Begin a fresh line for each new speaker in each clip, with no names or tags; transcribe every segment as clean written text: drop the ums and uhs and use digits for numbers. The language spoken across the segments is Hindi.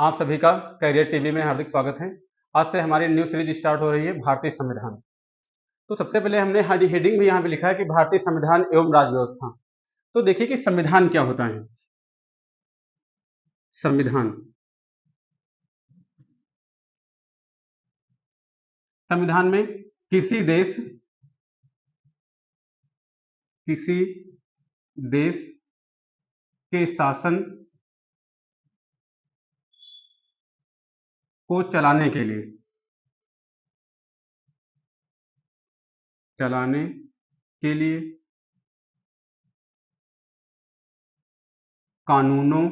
आप सभी का करियर टीवी में हार्दिक स्वागत है। आज से हमारी न्यू सीरीज स्टार्ट हो रही है भारतीय संविधान। तो सबसे पहले हमने हेडिंग भी यहाँ पे लिखा है कि भारतीय संविधान एवं राज्य व्यवस्था। तो देखिए कि संविधान क्या होता है। संविधान संविधान में किसी देश के शासन को चलाने के लिए कानूनों,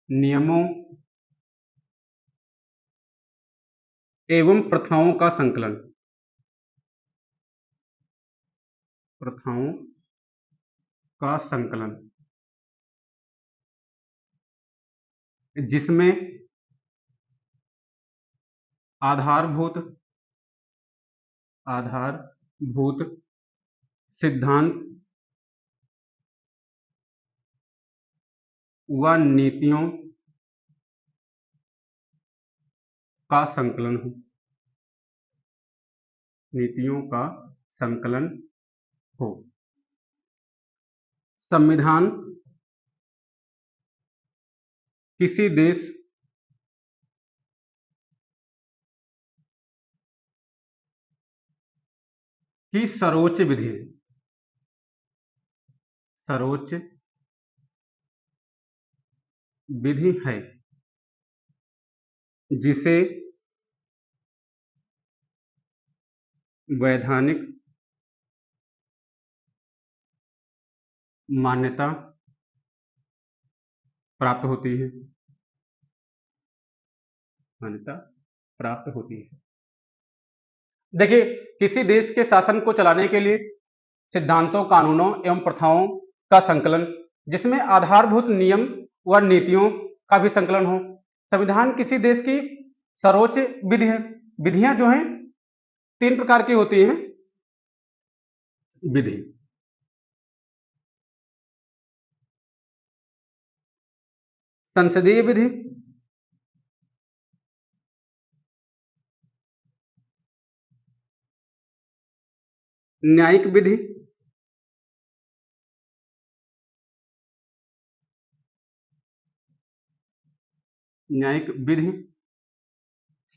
नियमों एवं प्रथाओं का संकलन जिसमें आधारभूत सिद्धांत व नीतियों का संकलन हो। संविधान किसी देश की सर्वोच्च विधि है जिसे वैधानिक मान्यता प्राप्त होती है। देखिए, किसी देश के शासन को चलाने के लिए सिद्धांतों, कानूनों एवं प्रथाओं का संकलन जिसमें आधारभूत नियम व नीतियों का भी संकलन हो। संविधान किसी देश की सर्वोच्च विधि है। विधियां जो हैं 3 प्रकार की होती हैं। विधि संसदीय विधि, न्यायिक विधि,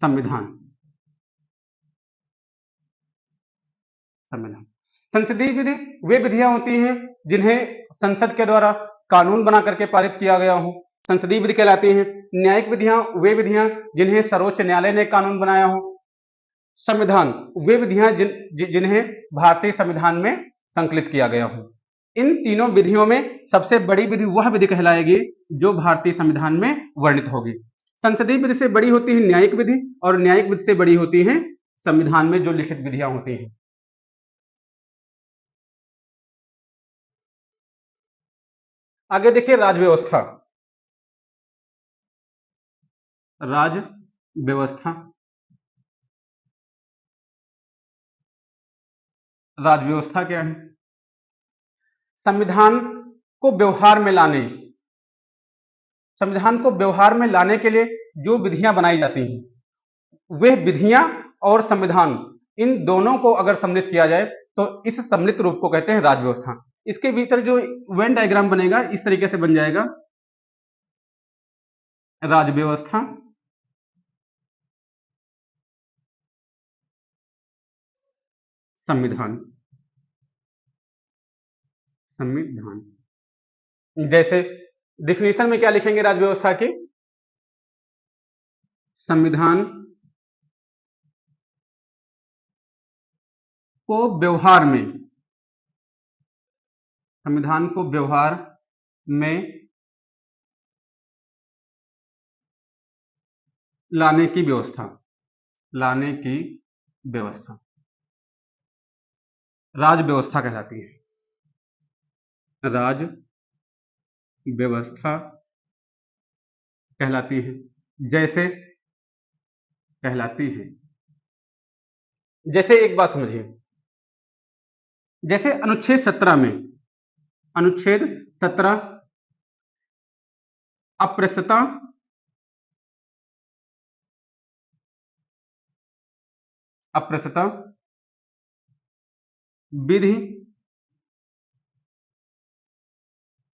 संविधान। संसदीय विधि वे विधियां होती हैं जिन्हें संसद के द्वारा कानून बना करके पारित किया गया हो, संसदीय विधि कहलाती हैं। न्यायिक विधियां वे विधियां जिन्हें सर्वोच्च न्यायालय ने कानून बनाया हो। संविधान वे विधियां जिन्हें भारतीय संविधान में संकलित किया गया हो। इन तीनों विधियों में सबसे बड़ी विधि वह विधि कहलाएगी जो भारतीय संविधान में वर्णित होगी। संसदीय विधि से बड़ी होती है न्यायिक विधि और न्यायिक विधि से बड़ी होती है संविधान में जो लिखित विधियां होती हैं। आगे देखिए राज्य व्यवस्था। राज्य व्यवस्था क्या है? संविधान को व्यवहार में लाने के लिए जो विधियां बनाई जाती हैं वे विधियां और संविधान इन दोनों को अगर सम्मिलित किया जाए तो इस सम्मिलित रूप को कहते हैं राज्य व्यवस्था। इसके भीतर जो वेन डायग्राम बनेगा इस तरीके से बन जाएगा। राज्य व्यवस्था, संविधान। जैसे डिफिनेशन में क्या लिखेंगे राज्य व्यवस्था की? संविधान को व्यवहार में लाने की व्यवस्था राज्य व्यवस्था कहलाती है। राज्य व्यवस्था कहलाती है। जैसे एक बात समझिए, जैसे अनुच्छेद 17 अप्रस्तुता अप्रसता विधि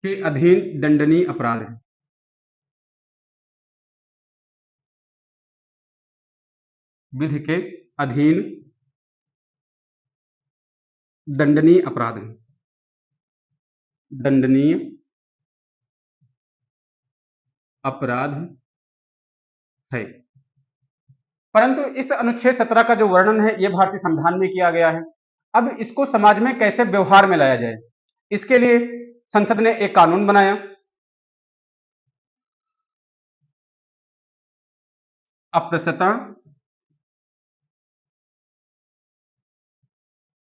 के अधीन दंडनीय अपराध है। विधि के अधीन दंडनीय अपराध है। दंडनीय अपराध है। परंतु इस अनुच्छेद 17 का जो वर्णन है ये भारतीय संविधान में किया गया है। अब इसको समाज में कैसे व्यवहार में लाया जाए, इसके लिए संसद ने एक कानून बनाया, अप्रसता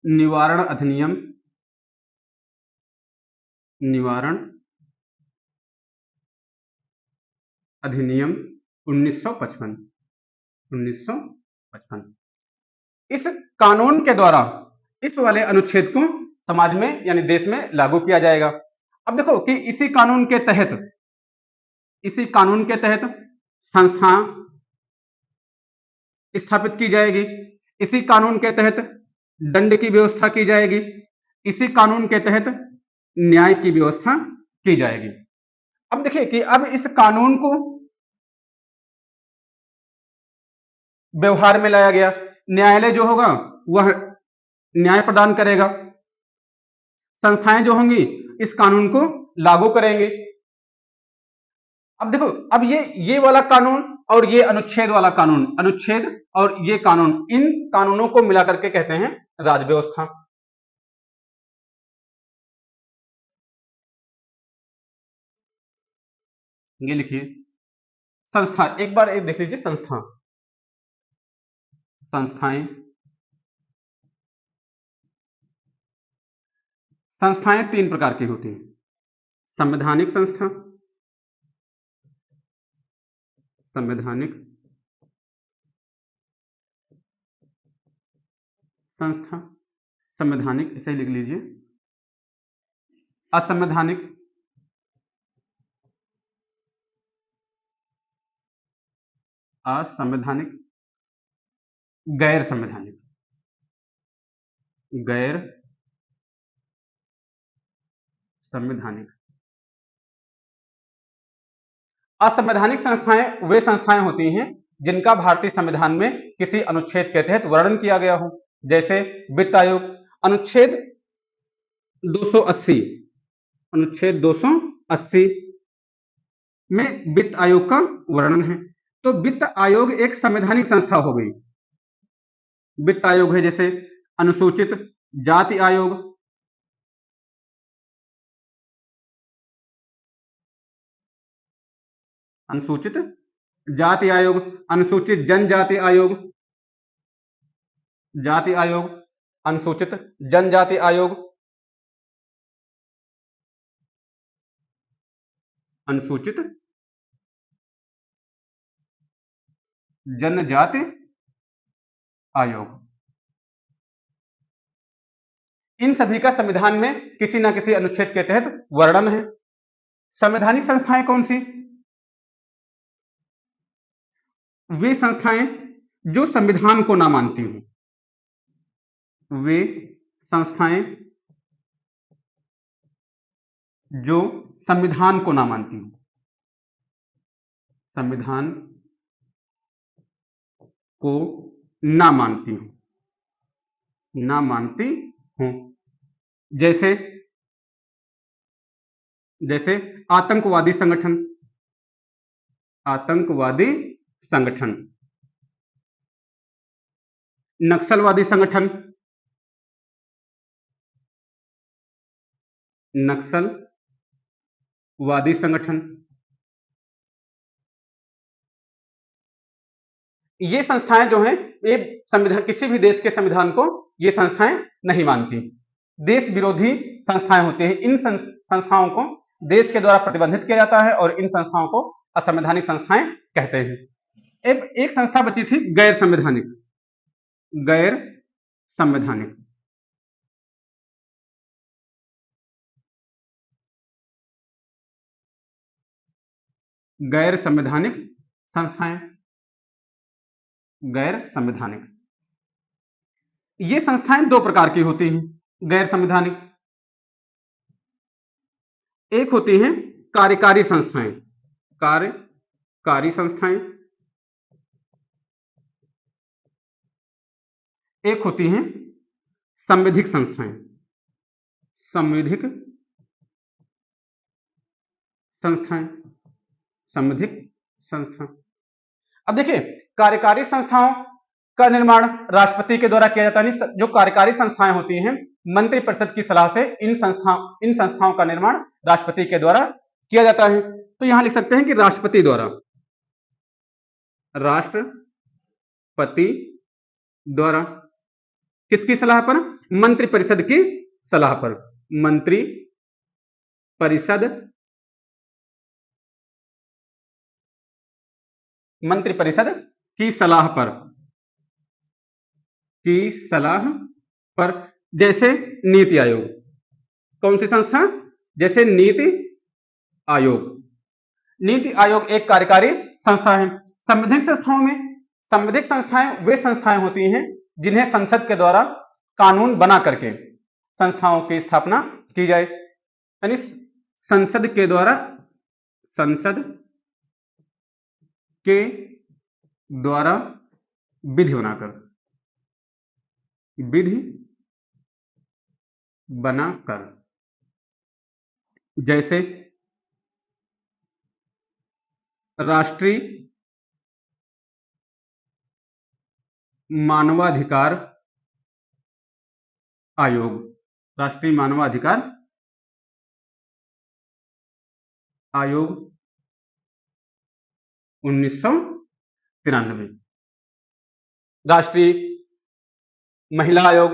निवारण अधिनियम, निवारण अधिनियम 1955। इस कानून के द्वारा इस वाले अनुच्छेद को समाज में यानी देश में लागू किया जाएगा। अब देखो कि इसी कानून के तहत संस्था स्थापित की जाएगी, इसी कानून के तहत दंड की व्यवस्था की जाएगी, इसी कानून के तहत न्याय की व्यवस्था की जाएगी। अब देखिए कि अब इस कानून को व्यवहार में लाया गया, न्यायालय जो होगा वह न्याय प्रदान करेगा, संस्थाएं जो होंगी इस कानून को लागू करेंगे। अब देखो अब ये वाला कानून और ये अनुच्छेद वाला कानून, अनुच्छेद और ये कानून, इन कानूनों को मिलाकर के कहते हैं राज व्यवस्था। ये लिखिए संस्था, एक बार देख लीजिए संस्था, संस्थाएं, संस्थाएं तीन प्रकार की होती हैं, संवैधानिक संस्था, संवैधानिक संस्था, संवैधानिक इसे लिख लीजिए, असंवैधानिक, असंवैधानिक, गैर संवैधानिक, गैर संवैधानिक। असंवैधानिक संस्थाएं वे संस्थाएं होती हैं जिनका भारतीय संविधान में किसी अनुच्छेद के तहत वर्णन किया गया हो, जैसे वित्त आयोग, अनुच्छेद 280, अनुच्छेद 280 में वित्त आयोग का वर्णन है। तो वित्त आयोग एक संवैधानिक संस्था हो गई। वित्त आयोग है जैसे अनुसूचित जाति आयोग, अनुसूचित जाति आयोग, अनुसूचित जनजाति आयोग, जाति आयोग, अनुसूचित जनजाति आयोग, अनुसूचित जनजाति आयोग। इन सभी का संविधान में किसी न किसी अनुच्छेद के तहत वर्णन है। संवैधानिक संस्थाएं कौन सी? वे संस्थाएं जो संविधान को ना मानती हों, वे संस्थाएं जो संविधान को ना मानती हों, संविधान को ना मानती हों, ना मानती हों, जैसे जैसे आतंकवादी संगठन, आतंकवादी संगठन, नक्सलवादी संगठन, नक्सलवादी संगठन। ये संस्थाएं जो हैं ये संविधान, किसी भी देश के संविधान को ये संस्थाएं नहीं मानती, देश विरोधी संस्थाएं होती हैं। इन संस्थाओं को देश के द्वारा प्रतिबंधित किया जाता है और इन संस्थाओं को असंवैधानिक संस्थाएं कहते हैं। एक संस्था बची थी गैर संवैधानिक, गैर संवैधानिक, गैर संवैधानिक संस्थाएं, गैर संवैधानिक। ये संस्थाएं दो प्रकार की होती हैं गैर संवैधानिक। एक होती हैं कार्यकारी संस्थाएं, कार्यकारी संस्थाएं, एक होती हैं संवैधिक संस्थाएं, संवैधिक संस्थाएं, संवैधिक संस्था। अब देखिए, कार्यकारी संस्थाओं का निर्माण राष्ट्रपति के द्वारा किया जाता है। जो कार्यकारी संस्थाएं होती हैं, मंत्रिपरिषद की सलाह से इन संस्थाओं का निर्माण राष्ट्रपति के द्वारा किया जाता है। तो यहां लिख सकते हैं कि राष्ट्रपति द्वारा, राष्ट्रपति द्वारा किसकी सलाह पर? मंत्रिपरिषद की सलाह पर, मंत्रिपरिषद की सलाह पर, जैसे नीति आयोग। कौन सी संस्था? जैसे नीति आयोग। नीति आयोग एक कार्यकारी संस्था है। संवैधानिक संस्थाओं में, संवैधानिक संस्थाएं वे संस्थाएं होती हैं जिन्हें संसद के द्वारा कानून बना करके संस्थाओं की स्थापना की जाए, यानी संसद के द्वारा विधि बनाकर, जैसे राष्ट्रीय मानवाधिकार आयोग, राष्ट्रीय मानवाधिकार आयोग 1993, राष्ट्रीय महिला आयोग,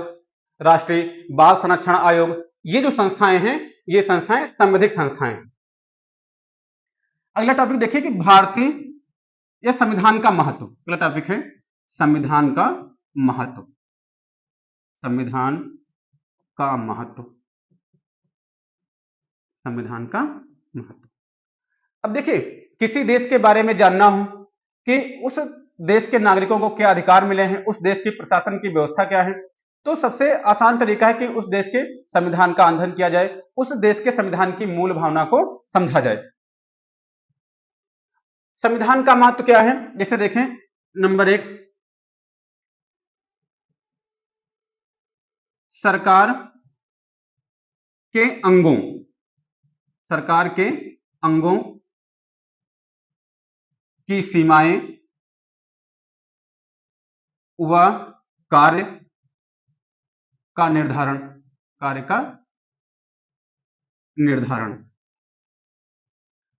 राष्ट्रीय बाल संरक्षण आयोग। ये जो संस्थाएं हैं, ये संस्थाएं संवैधानिक संस्थाएं। अगला टॉपिक देखिए कि भारतीय या संविधान का महत्व। अगला टॉपिक है संविधान का महत्व, संविधान का महत्व, संविधान का महत्व। अब देखिए, किसी देश के बारे में जानना हो कि उस देश के नागरिकों को क्या अधिकार मिले हैं, उस देश की प्रशासन की व्यवस्था क्या है, तो सबसे आसान तरीका है कि उस देश के संविधान का अध्ययन किया जाए, उस देश के संविधान की मूल भावना को समझा जाए। संविधान का महत्व क्या है? जैसे देखें, नंबर 1, सरकार के अंगों की सीमाएं व कार्य का निर्धारण।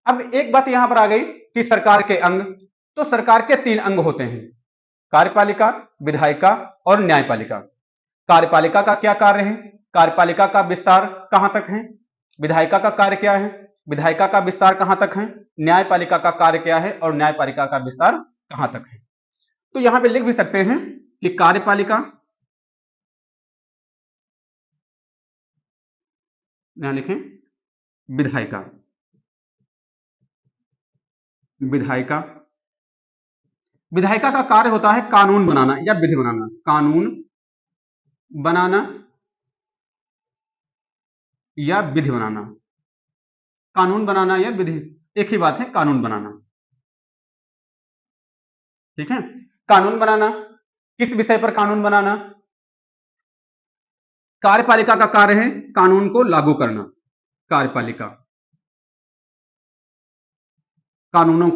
अब एक बात यहां पर आ गई कि सरकार के अंग, तो सरकार के 3 अंग होते हैं, कार्यपालिका, विधायिका और न्यायपालिका। कार्यपालिका का क्या कार्य है? कार्यपालिका का विस्तार कहां तक है? विधायिका का कार्य क्या है? विधायिका का विस्तार कहां तक है? न्यायपालिका का कार्य क्या है और न्यायपालिका का विस्तार कहां तक है? तो यहां पे लिख भी सकते हैं कि कार्यपालिका, यहां लिखें विधायिका, विधायिका का कार्य होता है कानून बनाना या विधि बनाना, कानून बनाना या विधि बनाना, कानून बनाना या विधि एक ही बात है, कानून बनाना। ठीक है, कानून बनाना, किस विषय पर कानून बनाना? कार्यपालिका का कार्य है कानून को लागू करना, कार्यपालिका कानूनों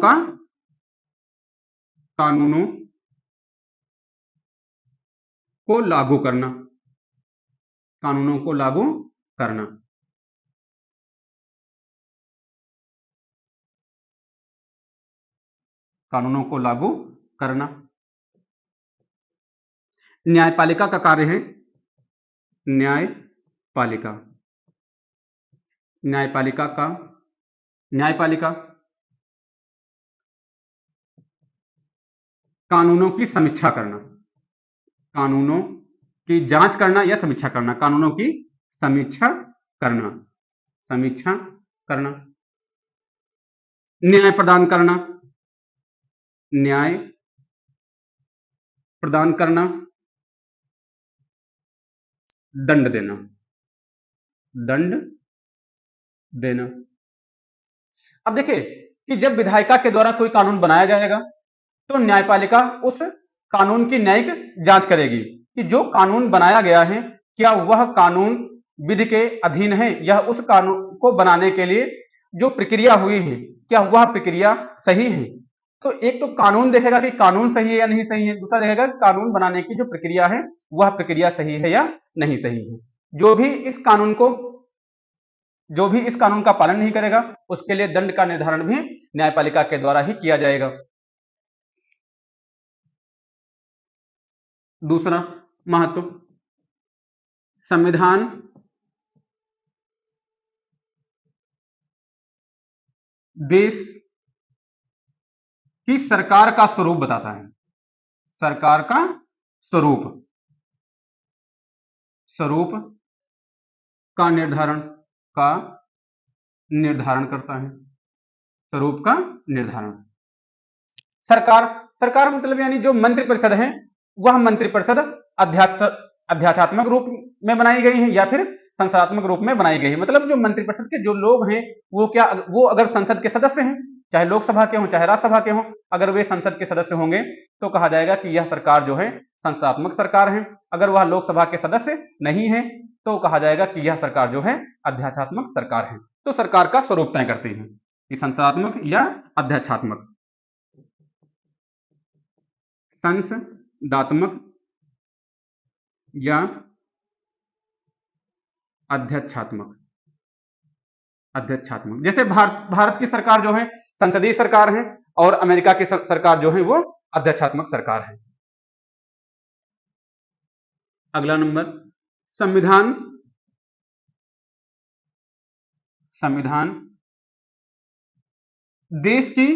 को लागू करना, कानूनों को लागू करना। कानूनों को लागू करना। न्यायपालिका का कार्य है, न्यायपालिका कानूनों की समीक्षा करना, कानूनों की जांच करना या समीक्षा करना, कानूनों की समीक्षा करना, न्याय प्रदान करना, न्याय प्रदान करना, दंड देना, दंड देना। अब देखिए कि जब विधायिका के द्वारा कोई कानून बनाया जाएगा तो न्यायपालिका उस कानून की न्यायिक जांच करेगी कि जो कानून बनाया गया है क्या वह कानून विधि के अधीन है, या उस कानून को बनाने के लिए जो प्रक्रिया हुई है क्या वह प्रक्रिया सही है। तो एक तो कानून देखेगा कि कानून सही है या नहीं सही है, दूसरा देखेगा कि कानून बनाने की जो प्रक्रिया है वह प्रक्रिया सही है या नहीं सही है। जो भी इस कानून का पालन नहीं करेगा उसके लिए दंड का निर्धारण भी न्यायपालिका के द्वारा ही किया जाएगा। दूसरा महत्व, संविधान देश की सरकार का स्वरूप बताता है, सरकार का स्वरूप का निर्धारण करता है, स्वरूप का निर्धारण। सरकार मतलब यानी जो मंत्रिपरिषद है वह मंत्रिपरिषद अध्यात्मक रूप में बनाई गई है या फिर संसदात्मक रूप में बनाई गई है। मतलब जो मंत्रिपरिषद के जो लोग हैं वो अगर संसद के सदस्य हैं, चाहे लोकसभा के हों चाहे राज्यसभा के हों, अगर वे संसद के सदस्य होंगे तो कहा जाएगा कि यह सरकार जो है संसदात्मक सरकार है। अगर वह लोकसभा के सदस्य नहीं है तो कहा जाएगा कि यह सरकार जो है अध्यात्मक सरकार है। तो सरकार का स्वरूप तय करती है कि संसदात्मक या अध्यात्मक। संसदात्मक या अध्यात्मक। जैसे भारत की सरकार जो है संसदीय सरकार है और अमेरिका की सरकार जो है वो अध्यात्मक सरकार है। अगला नंबर, संविधान देश की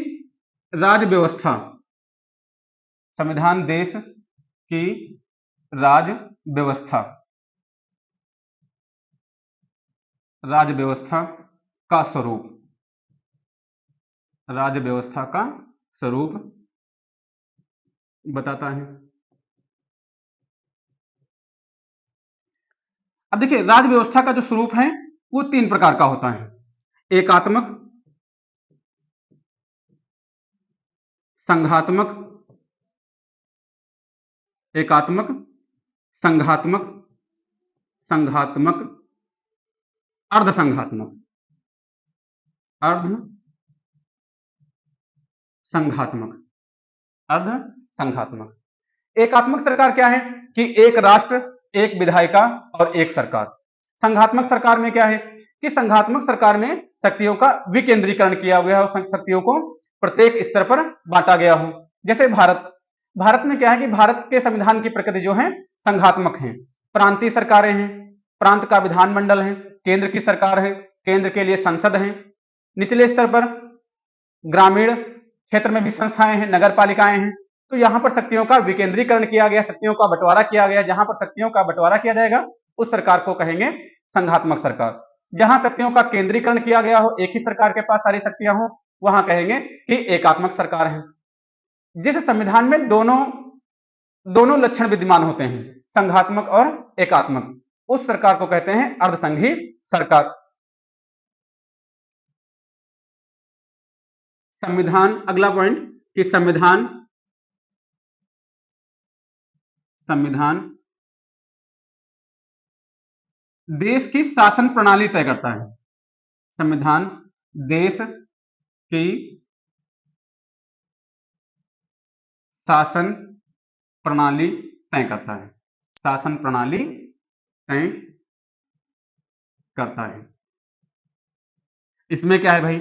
राज्य व्यवस्था, संविधान देश की राज्य व्यवस्था का स्वरूप, राज्य व्यवस्था का स्वरूप बताता है। अब देखिए राज्य व्यवस्था का जो स्वरूप है वो 3 प्रकार का होता है, एकात्मक, संघात्मक, अर्धसंघात्मक। एकात्मक सरकार क्या है कि एक राष्ट्र, एक विधायिका और एक सरकार। संघात्मक सरकार में क्या है कि संघात्मक सरकार में शक्तियों का विकेंद्रीकरण किया गया हो, शक्तियों को प्रत्येक स्तर पर बांटा गया हो। जैसे भारत में क्या है कि भारत के संविधान की प्रकृति जो है संघात्मक है। प्रांतीय सरकारें हैं, प्रांत का विधानमंडल है, केंद्र की सरकार है, केंद्र के लिए संसद है, निचले स्तर पर ग्रामीण क्षेत्र में भी संस्थाएं हैं, नगर पालिकाएं हैं। तो यहां पर शक्तियों का विकेंद्रीकरण किया गया, शक्तियों का बंटवारा किया गया। जहां पर शक्तियों का बंटवारा किया जाएगा उस सरकार को कहेंगे संघात्मक सरकार। जहां शक्तियों का केंद्रीकरण किया गया हो, एक ही सरकार के पास सारी शक्तियां हो, वहां कहेंगे कि एकात्मक सरकार है। जिस संविधान में दोनों लक्षण विद्यमान होते हैं, संघात्मक और एकात्मक, उस सरकार को कहते हैं अर्धसंघी सरकार। संविधान, अगला पॉइंट कि संविधान देश की शासन प्रणाली तय करता है। संविधान देश की शासन प्रणाली तय करता है, शासन प्रणाली तय करता है। इसमें क्या है भाई,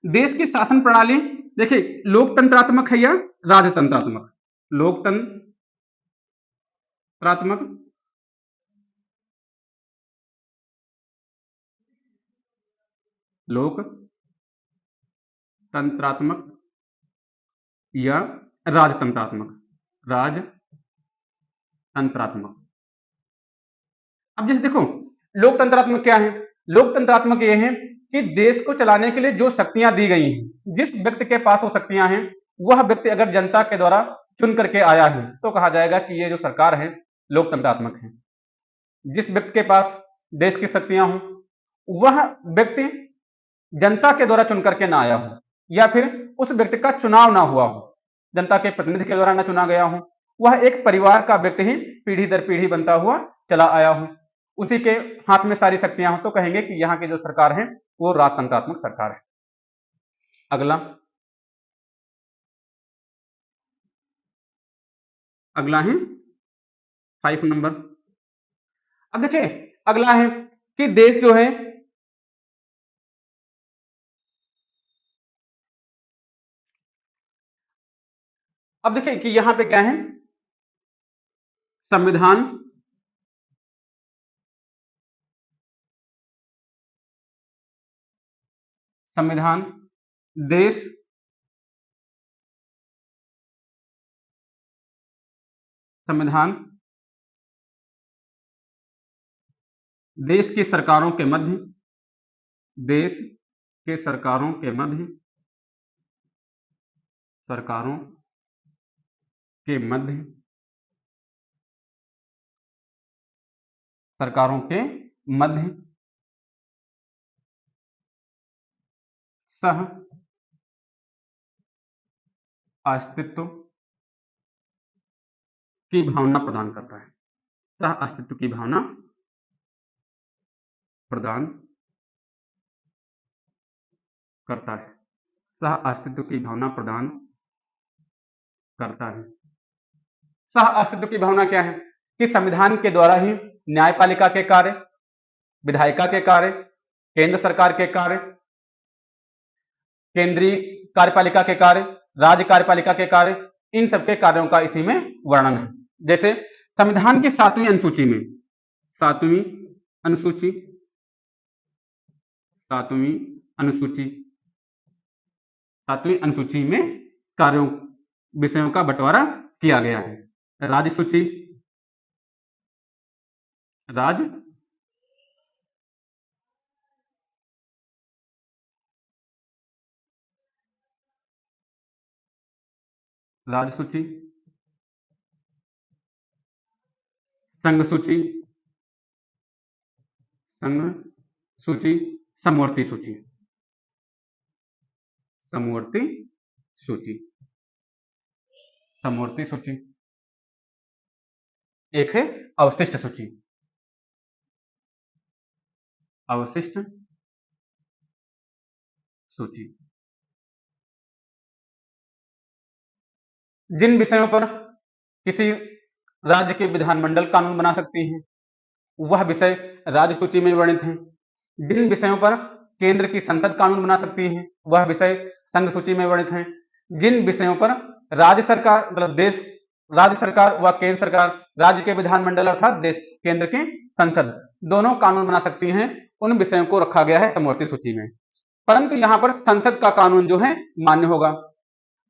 देश की शासन प्रणाली देखिए लोकतंत्रात्मक है या राजतंत्रात्मक। लोकतंत्रात्मक या राजतंत्रात्मक। अब जैसे देखो लोकतंत्रात्मक क्या है, लोकतंत्रात्मक ये है कि देश को चलाने के लिए जो शक्तियां दी गई हैं, जिस व्यक्ति के पास वो शक्तियां हैं, वह व्यक्ति अगर जनता के द्वारा चुन करके आया है तो कहा जाएगा कि ये जो सरकार है लोकतंत्रात्मक है। जिस व्यक्ति के पास देश की शक्तियां हों, वह व्यक्ति जनता के द्वारा चुन करके ना आया हो, या फिर उस व्यक्ति का चुनाव ना हुआ हो, जनता के प्रतिनिधि के द्वारा ना चुना गया हो, वह एक परिवार का व्यक्ति ही पीढ़ी दर पीढ़ी बनता हुआ चला आया हो, उसी के हाथ में सारी शक्तियां हो, तो कहेंगे कि यहाँ की जो सरकार है वो राजतंत्रात्मक सरकार है। अगला है 5 नंबर। अब देखिए अगला है कि देश जो है अब देखिए कि यहां पे क्या है, संविधान संविधान देश संविधान देश की सरकारों के मध्य देश के सरकारों के मध्य सरकारों के मध्य सरकारों के मध्य सह अस्तित्व की भावना प्रदान करता है। सह अस्तित्व की भावना प्रदान करता है। सह अस्तित्व की भावना प्रदान करता है। सह अस्तित्व की भावना क्या है कि संविधान के द्वारा ही न्यायपालिका के कार्य, विधायिका के कार्य, केंद्र सरकार के कार्य, केंद्रीय कार्यपालिका के कार्य, राज्य कार्यपालिका के कार्य, इन सबके कार्यों का इसी में वर्णन है। जैसे संविधान की 7वीं अनुसूची में 7वीं अनुसूची 7वीं अनुसूची 7वीं अनुसूची में कार्यों विषयों का बंटवारा किया गया है। राज्य सूची राज्य सूची, संघ सूची, समवर्ती सूची, समवर्ती सूची, एक है अवशिष्ट सूची, अवशिष्ट सूची। जिन विषयों पर किसी राज्य के विधानमंडल कानून बना सकती है वह विषय राज्य सूची में वर्णित हैं। जिन विषयों पर केंद्र की संसद कानून बना सकती है वह विषय संघ सूची में वर्णित हैं। जिन विषयों पर राज्य सरकार मतलब देश राज्य सरकार व केंद्र सरकार, राज्य के विधानमंडल अर्थात देश केंद्र की संसद दोनों कानून बना सकती हैं, उन विषयों को रखा गया है समवर्ती सूची में। परंतु यहाँ पर संसद का कानून जो है मान्य होगा।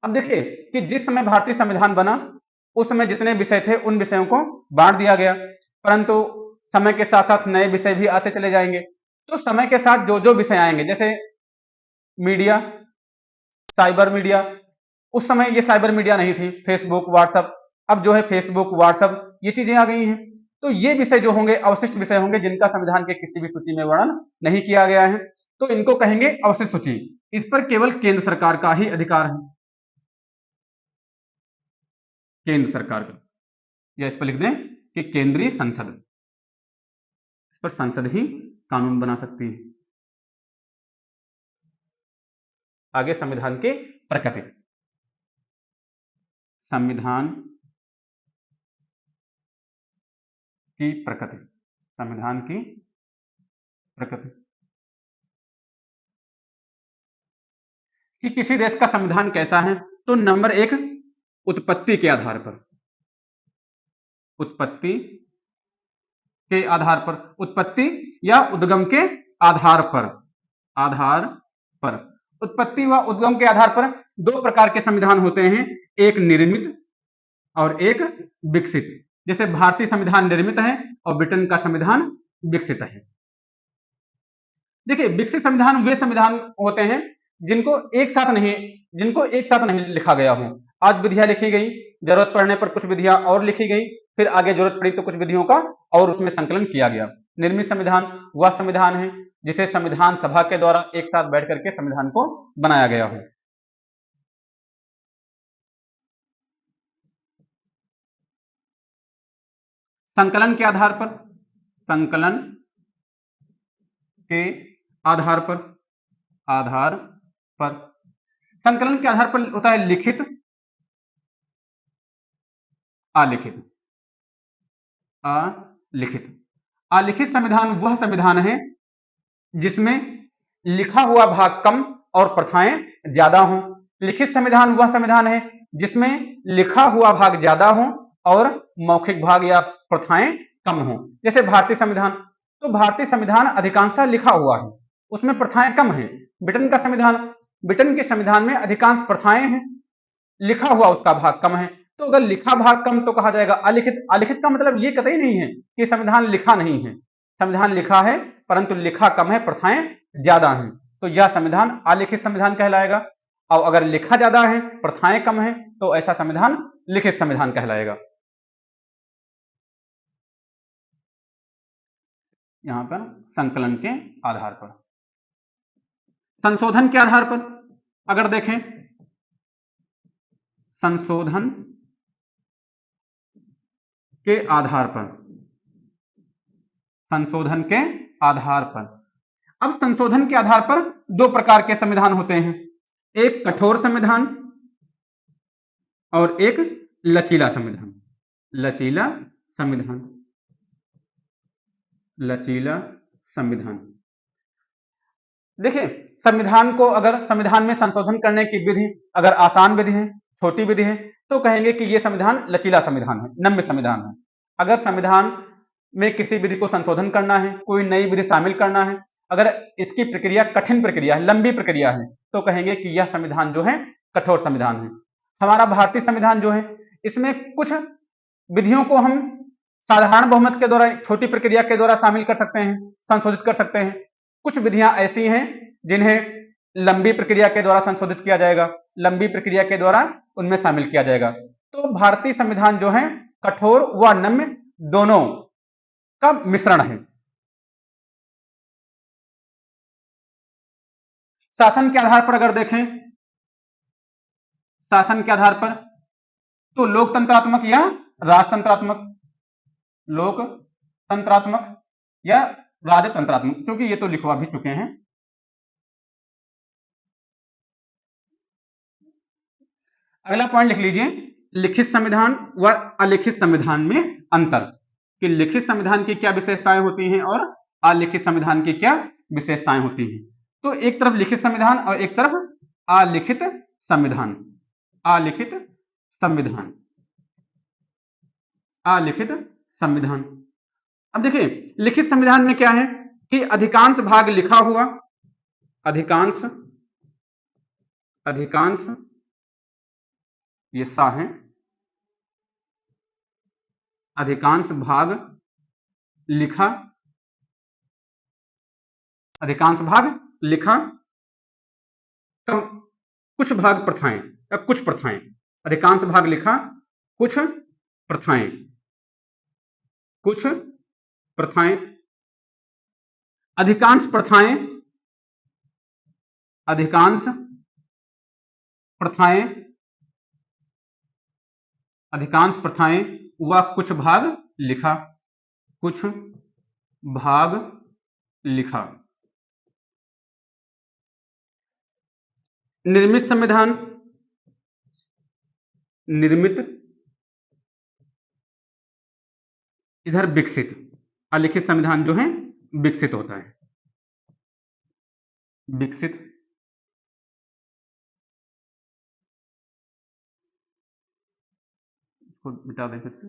अब देखिए कि जिस समय भारतीय संविधान बना उस समय जितने विषय थे उन विषयों को बांट दिया गया, परंतु समय के साथ साथ नए विषय भी आते चले जाएंगे। तो समय के साथ जो जो विषय आएंगे, जैसे मीडिया, साइबर मीडिया, उस समय ये साइबर मीडिया नहीं थी, फेसबुक, व्हाट्सएप, अब जो है फेसबुक, व्हाट्सएप ये चीजें आ गई हैं। तो ये विषय जो होंगे अवशिष्ट विषय होंगे जिनका संविधान के किसी भी सूची में वर्णन नहीं किया गया है, तो इनको कहेंगे अवशिष्ट सूची। इस पर केवल केंद्र सरकार का ही अधिकार है, केंद्र सरकार का, या इस पर लिख दें कि केंद्रीय संसद, इस पर संसद ही कानून बना सकती है। आगे संविधान की प्रकृति, संविधान की प्रकृति, संविधान की प्रकृति कि किसी देश का संविधान कैसा है, तो नंबर 1 उत्पत्ति के आधार पर, उत्पत्ति के आधार पर, उत्पत्ति या उद्गम के आधार पर, उत्पत्ति व उद्गम के आधार पर दो प्रकार के संविधान होते हैं, एक निर्मित और एक विकसित। जैसे भारतीय संविधान निर्मित है और ब्रिटेन का संविधान विकसित है। देखिए विकसित संविधान वे संविधान होते हैं जिनको एक साथ नहीं लिखा गया हो। आज विधियां लिखी गई, जरूरत पड़ने पर कुछ विधियां और लिखी गई, फिर आगे जरूरत पड़ी तो कुछ विधियों का और उसमें संकलन किया गया। निर्मित संविधान वह संविधान है जिसे संविधान सभा के द्वारा एक साथ बैठ करके संविधान को बनाया गया हो। संकलन के आधार पर, संकलन के आधार पर, संकलन के आधार पर होता है लिखित, अलिखित। अलिखित संविधान वह संविधान है जिसमें लिखा हुआ भाग कम और प्रथाएं ज्यादा हों। लिखित संविधान वह संविधान है जिसमें लिखा हुआ भाग ज्यादा हो और मौखिक भाग या प्रथाएं कम हो। जैसे भारतीय संविधान, तो भारतीय संविधान अधिकांशतः लिखा हुआ है, उसमें प्रथाएं कम है। ब्रिटेन का संविधान, ब्रिटेन के संविधान में अधिकांश प्रथाएं हैं, लिखा हुआ उसका भाग कम है। तो अगर लिखा भाग कम तो कहा जाएगा अलिखित। अलिखित का मतलब ये कतई नहीं है कि संविधान लिखा नहीं है, संविधान लिखा है परंतु लिखा कम है, प्रथाएं ज्यादा हैं, तो यह संविधान अलिखित संविधान कहलाएगा। और अगर लिखा ज्यादा है, प्रथाएं कम है, तो ऐसा संविधान लिखित संविधान कहलाएगा। यहां पर संकलन के आधार पर। संशोधन के आधार पर अगर देखें, संशोधन के आधार पर, संशोधन के आधार पर। अब संशोधन के आधार पर दो प्रकार के संविधान होते हैं, एक कठोर संविधान और एक लचीला संविधान। लचीला संविधान, लचीला संविधान। देखिए, संविधान को अगर संविधान में संशोधन करने की विधि अगर आसान विधि है, छोटी विधि है, तो कहेंगे कि यह संविधान लचीला संविधान है, नम्य संविधान है। अगर संविधान में किसी विधि को संशोधन करना है, कोई नई विधि शामिल करना है, अगर इसकी प्रक्रिया कठिन प्रक्रिया है, लंबी प्रक्रिया है, तो कहेंगे कि यह संविधान जो है कठोर संविधान है। हमारा भारतीय संविधान जो है, इसमें कुछ विधियों को हम साधारण बहुमत के द्वारा, छोटी प्रक्रिया के द्वारा शामिल कर सकते हैं, संशोधित कर सकते हैं। कुछ विधियां ऐसी हैं जिन्हें लंबी प्रक्रिया के द्वारा संशोधित किया जाएगा, लंबी प्रक्रिया के द्वारा उनमें शामिल किया जाएगा। तो भारतीय संविधान जो है कठोर व नम्य दोनों का मिश्रण है। शासन के आधार पर अगर देखें, शासन के आधार पर तो लोकतंत्रात्मक या राजतंत्रात्मक, लोकतंत्रात्मक या राजतंत्रात्मक, क्योंकि ये तो लिखवा भी चुके हैं। अगला पॉइंट लिख लीजिए, लिखित संविधान व अलिखित संविधान में अंतर, कि लिखित संविधान की क्या विशेषताएं होती हैं और अलिखित संविधान की क्या विशेषताएं होती हैं। तो एक तरफ लिखित संविधान और एक तरफ अलिखित संविधान। अलिखित संविधान, अलिखित संविधान। अब देखिए, लिखित संविधान में क्या है कि अधिकांश भाग लिखा हुआ, अधिकांश ये सा है, अधिकांश भाग लिखा, अधिकांश भाग लिखा, कुछ भाग प्रथाएं या कुछ प्रथाएं, अधिकांश भाग लिखा, कुछ प्रथाएं, कुछ प्रथाएं, अधिकांश प्रथाएं, अधिकांश प्रथाएं, अधिकांश प्रथाएं व कुछ भाग लिखा, कुछ भाग लिखा। निर्मित संविधान, निर्मित, इधर विकसित। अलिखित संविधान जो है विकसित होता है, विकसित। इसको मिटा दें फिर से,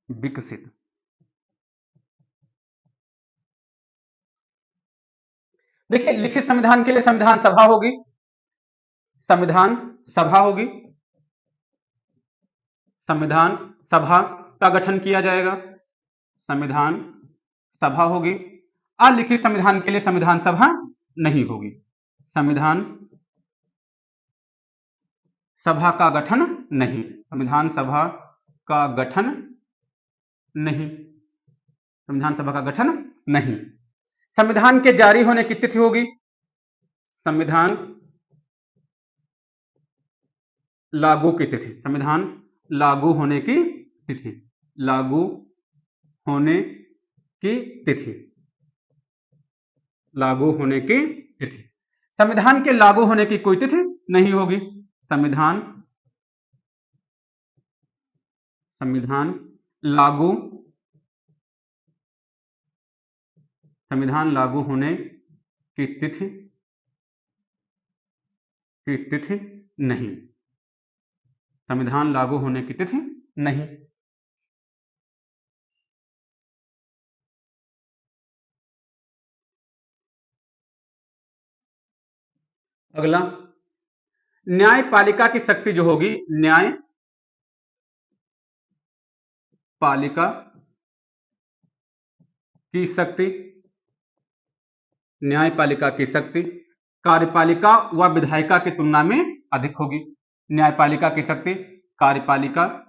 विकसित। देखिए, लिखित संविधान के लिए संविधान सभा होगी, संविधान सभा होगी, संविधान सभा का गठन किया जाएगा, संविधान सभा होगी। अलिखित संविधान के लिए संविधान सभा नहीं होगी, संविधान सभा का गठन नहीं, संविधान सभा का गठन नहीं, संविधान सभा का गठन नहीं। संविधान के जारी होने की तिथि होगी, संविधान लागू की तिथि, संविधान लागू होने की तिथि, लागू होने की तिथि, लागू होने की तिथि। संविधान के लागू होने की कोई तिथि नहीं होगी। संविधान लागू, संविधान लागू होने की तिथि नहीं, संविधान लागू होने की तिथि नहीं। अगला, न्यायपालिका की शक्ति जो होगी, न्यायपालिका की शक्ति, न्यायपालिका की शक्ति कार्यपालिका व विधायिका की तुलना में अधिक होगी। न्यायपालिका की शक्ति कार्यपालिका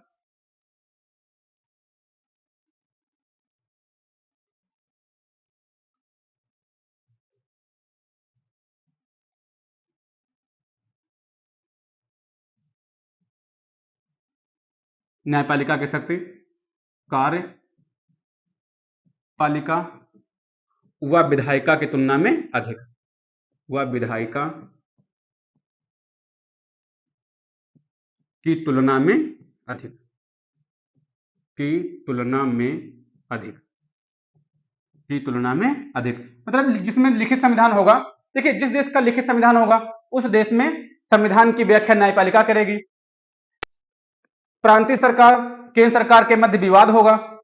न्यायपालिका की शक्ति कार्यपालिका व विधायिका की तुलना में अधिक, व विधायिका की तुलना में अधिक, की तुलना में अधिक, की तुलना में अधिक। मतलब जिसमें लिखित संविधान होगा, देखिए जिस देश का लिखित संविधान होगा उस देश में संविधान की व्याख्या न्यायपालिका करेगी। प्रांतीय सरकार केंद्र सरकार के मध्य विवाद होगा,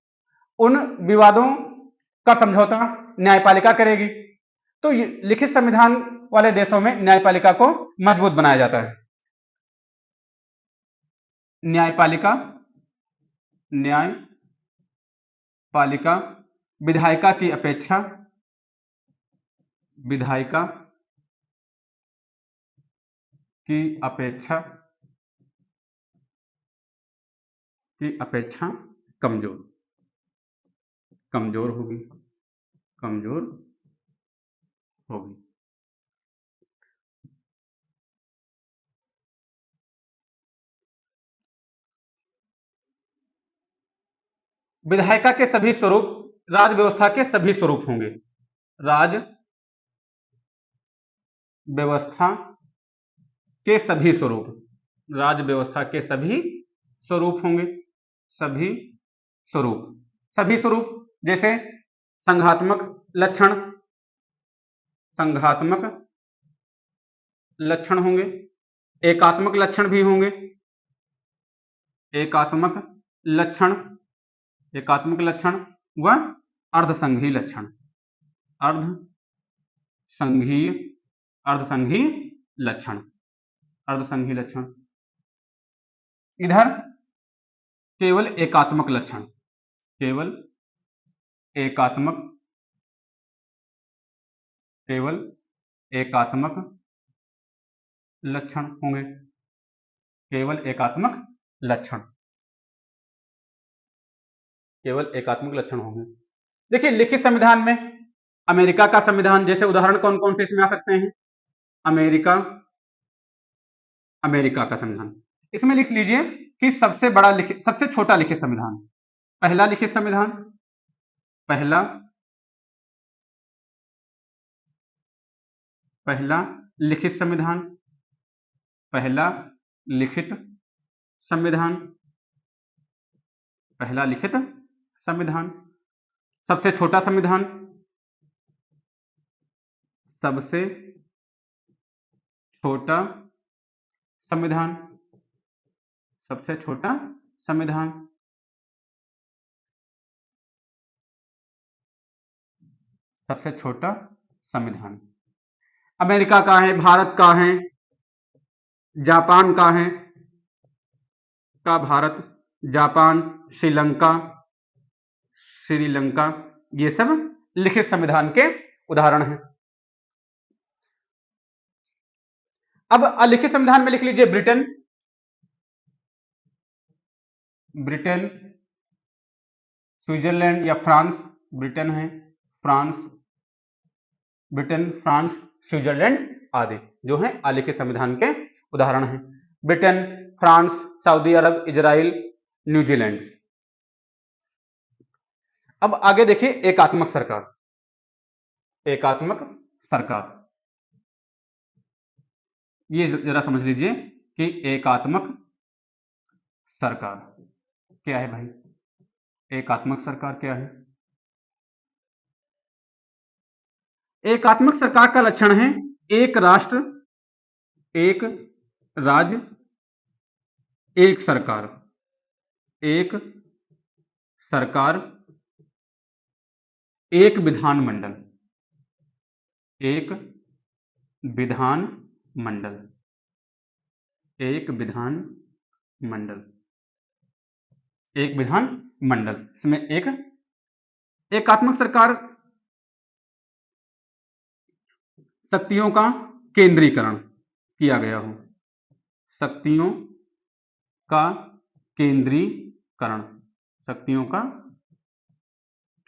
उन विवादों का समझौता न्यायपालिका करेगी। तो लिखित संविधान वाले देशों में न्यायपालिका को मजबूत बनाया जाता है। न्यायपालिका विधायिका की अपेक्षा, विधायिका की अपेक्षा कमजोर होगी। विधायिका के सभी स्वरूप राज व्यवस्था के सभी स्वरूप होंगे, राज व्यवस्था के सभी स्वरूप, राज व्यवस्था के सभी स्वरूप होंगे, सभी स्वरूप जैसे संघात्मक लक्षण होंगे, एकात्मक लक्षण भी होंगे, एकात्मक लक्षण व अर्धसंघीय लक्षण, अर्धसंघीय लक्षण। इधर केवल एकात्मक लक्षण, केवल एकात्मक लक्षण होंगे, केवल एकात्मक लक्षण होंगे। देखिए लिखित संविधान में अमेरिका का संविधान, जैसे उदाहरण कौन कौन से इसमें आ सकते हैं, अमेरिका का संविधान, इसमें लिख लीजिए कि सबसे छोटा लिखित संविधान, पहला लिखित संविधान, पहला लिखित संविधान, सबसे छोटा संविधान, सबसे छोटा संविधान। अमेरिका का है, भारत का है, जापान का है, भारत, जापान, श्रीलंका, ये सब लिखित संविधान के उदाहरण हैं। अब अलिखित संविधान में लिख लीजिए ब्रिटेन, ब्रिटेन, स्विट्जरलैंड या फ्रांस, ब्रिटेन है, फ्रांस, ब्रिटेन, फ्रांस, स्विट्जरलैंड आदि जो हैं आलेखित संविधान के उदाहरण हैं। ब्रिटेन, फ्रांस, सऊदी अरब, इजराइल, न्यूजीलैंड। अब आगे देखिए एकात्मक सरकार। एकात्मक सरकार, ये जरा समझ लीजिए कि एकात्मक सरकार क्या है भाई। एकात्मक सरकार क्या है? एकात्मक सरकार का लक्षण है एक राष्ट्र, एक राज्य, एक सरकार, एक सरकार, एक विधानमंडल, एक विधान मंडल, एक विधान मंडल, एक विधान मंडल। इसमें एक एकात्मक सरकार शक्तियों का केंद्रीकरण किया गया हो, शक्तियों का केंद्रीकरण, शक्तियों का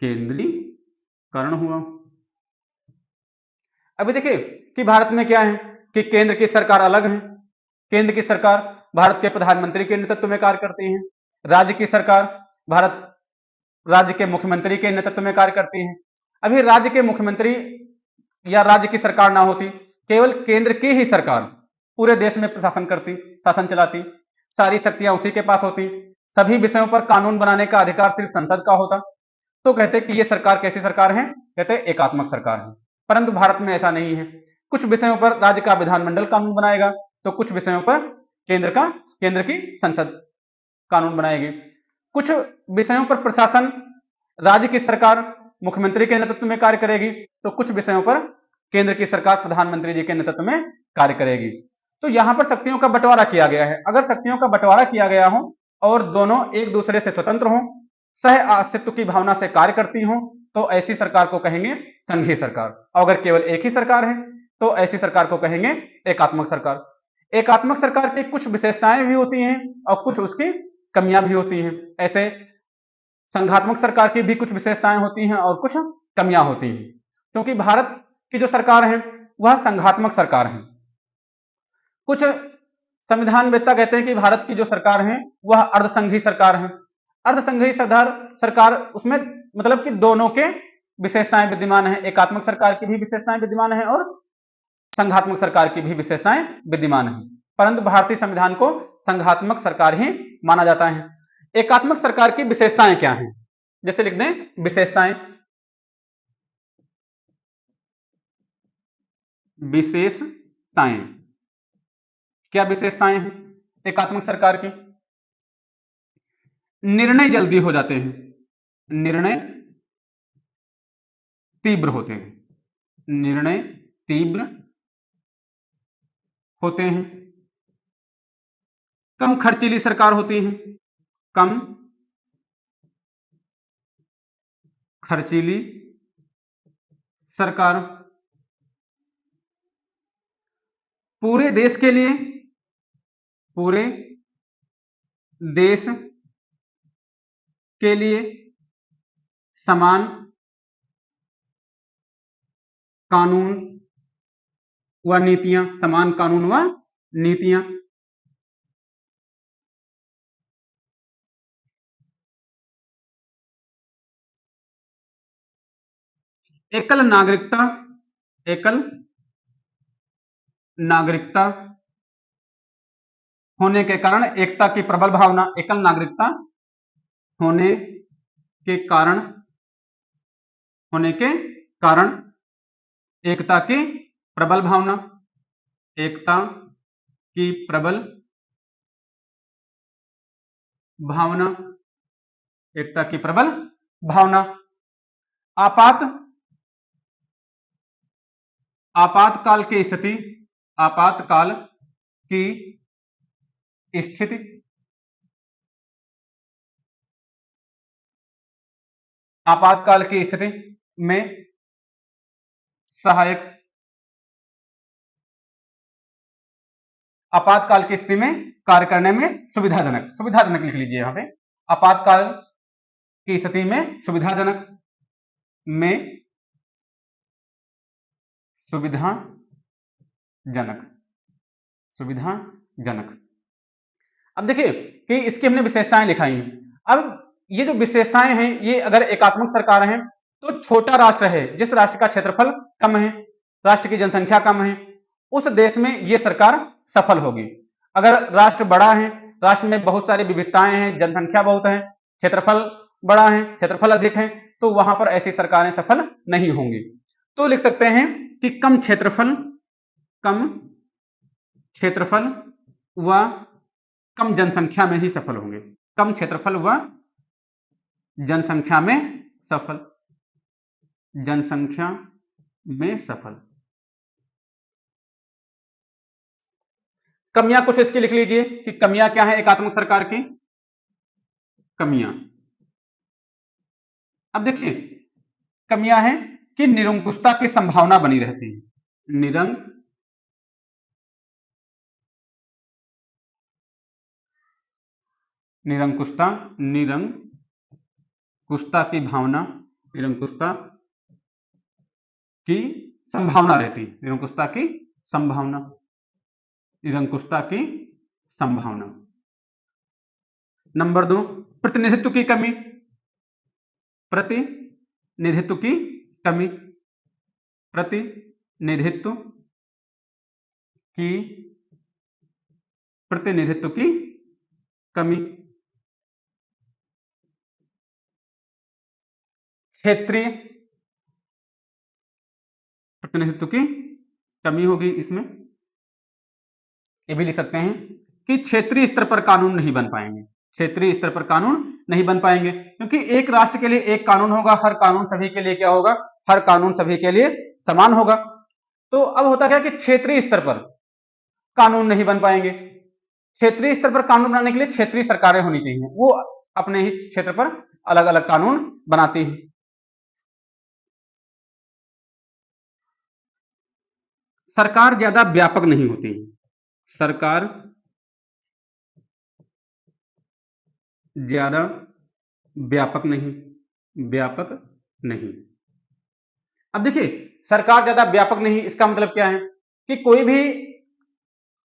केंद्रीकरण हुआ। अभी देखिए कि भारत में क्या है कि केंद्र की सरकार अलग है। केंद्र की सरकार भारत के प्रधानमंत्री के नेतृत्व में कार्य करती है। राज्य की सरकार भारत राज्य के मुख्यमंत्री के नेतृत्व में कार्य करती है। अभी राज्य के मुख्यमंत्री या राज्य की सरकार ना होती, केवल केंद्र की ही सरकार पूरे देश में प्रशासन करती, शासन चलाती, सारी शक्तियां उसी के पास होती, सभी विषयों पर कानून बनाने का अधिकार सिर्फ संसद का होता। तो कहते कि ये सरकार कैसी सरकार है? कहते एकात्मक सरकार है। परंतु भारत में ऐसा नहीं है। कुछ विषयों पर राज्य का विधानमंडल कानून बनाएगा, तो कुछ विषयों पर केंद्र की संसद कानून बनाएगी। कुछ विषयों पर प्रशासन राज्य की सरकार मुख्यमंत्री के नेतृत्व में कार्य करेगी, तो कुछ विषयों पर केंद्र की सरकार प्रधानमंत्री जी के नेतृत्व में कार्य करेगी। तो यहां पर शक्तियों का बंटवारा किया गया है। अगर शक्तियों का बंटवारा किया गया हो और दोनों एक दूसरे से स्वतंत्र हो, सह अस्तित्व की भावना से कार्य करती हो, तो ऐसी सरकार को कहेंगे संघीय सरकार। और अगर केवल एक ही सरकार है तो ऐसी सरकार को कहेंगे एकात्मक सरकार। एकात्मक सरकार की कुछ विशेषताएं भी होती हैं और कुछ उसकी कमियां भी होती हैं। ऐसे संघात्मक सरकार की भी कुछ विशेषताएं होती हैं और कुछ कमियां होती हैं, क्योंकि भारत की जो सरकार है वह संघात्मक सरकार है। कुछ संविधानवेत्ता कहते हैं कि भारत की जो सरकार है वह अर्धसंघीय सरकार है। अर्धसंघीय सरकार उसमें मतलब कि दोनों के विशेषताएं विद्यमान है, एकात्मक सरकार की भी विशेषताएं विद्यमान है और संघात्मक सरकार की भी विशेषताएं विद्यमान है, परंतु भारतीय संविधान को संघात्मक सरकार ही माना जाता है। एकात्मक सरकार की विशेषताएं क्या हैं? जैसे लिख दें विशेषताएं, विशेषताएं क्या विशेषताएं हैं एकात्मक सरकार की? निर्णय जल्दी हो जाते हैं, निर्णय तीव्र होते हैं, निर्णय तीव्र होते हैं, कम खर्चीली सरकार होती है, कम खर्चीली सरकार, पूरे देश के लिए, पूरे देश के लिए समान कानून व नीतियां, समान कानून व नीतियां, एकल नागरिकता, एकल नागरिकता होने के कारण एकता की प्रबल भावना, एकल नागरिकता होने के कारण एकता की प्रबल भावना, एकता की प्रबल भावना, एकता की प्रबल भावना, आपातकाल की स्थिति, आपातकाल की स्थिति, आपातकाल की स्थिति में सहायक, आपातकाल की स्थिति में कार्य करने में सुविधाजनक, सुविधाजनक लिख लीजिए यहां पे, आपातकाल की स्थिति में सुविधाजनक, में सुविधाजनक, सुविधाजनक। अब देखिए कि इसकी हमने विशेषताएं लिखाई हैं। अब ये जो विशेषताएं हैं, ये अगर एकात्मक सरकार हैं तो छोटा राष्ट्र है, जिस राष्ट्र का क्षेत्रफल कम है, राष्ट्र की जनसंख्या कम है, उस देश में ये सरकार सफल होगी। अगर राष्ट्र बड़ा है, राष्ट्र में बहुत सारी विविधताएं हैं, जनसंख्या बहुत है, क्षेत्रफल बड़ा है, क्षेत्रफल अधिक है, तो वहां पर ऐसी सरकारें सफल नहीं होंगी। तो लिख सकते हैं कि कम क्षेत्रफल व कम जनसंख्या में ही सफल होंगे। कम क्षेत्रफल व जनसंख्या में सफल, जनसंख्या में सफल। कमियां कुछ इसकी लिख लीजिए कि कमियां क्या है एकात्मक सरकार की, कमियां। अब देखिए कमियां हैं कि निरंकुशता की संभावना बनी रहती है, निरंकुशता की भावना, निरंकुशता की संभावना रहती है, निरंकुशता की संभावना, निरंकुशता की संभावना। नंबर 2, प्रतिनिधित्व की कमी, प्रतिनिधित्व की कमी, प्रतिनिधित्व की कमी। क्षेत्रीय प्रतिनिधित्व की कमी होगी इसमें। ये भी लिख सकते हैं कि क्षेत्रीय स्तर पर कानून नहीं बन पाएंगे, क्षेत्रीय स्तर पर कानून नहीं बन पाएंगे, क्योंकि एक राष्ट्र के लिए एक कानून होगा, हर कानून सभी के लिए क्या होगा, हर कानून सभी के लिए समान होगा। तो अब होता क्या कि क्षेत्रीय स्तर पर कानून नहीं बन पाएंगे। क्षेत्रीय स्तर पर कानून बनाने के लिए क्षेत्रीय सरकारें होनी चाहिए, वो अपने ही क्षेत्र पर अलग अलग कानून बनाती हैं। सरकार ज्यादा व्यापक नहीं होती, सरकार ज्यादा व्यापक नहीं। अब देखिए सरकार ज्यादा व्यापक नहीं, इसका मतलब क्या है कि कोई भी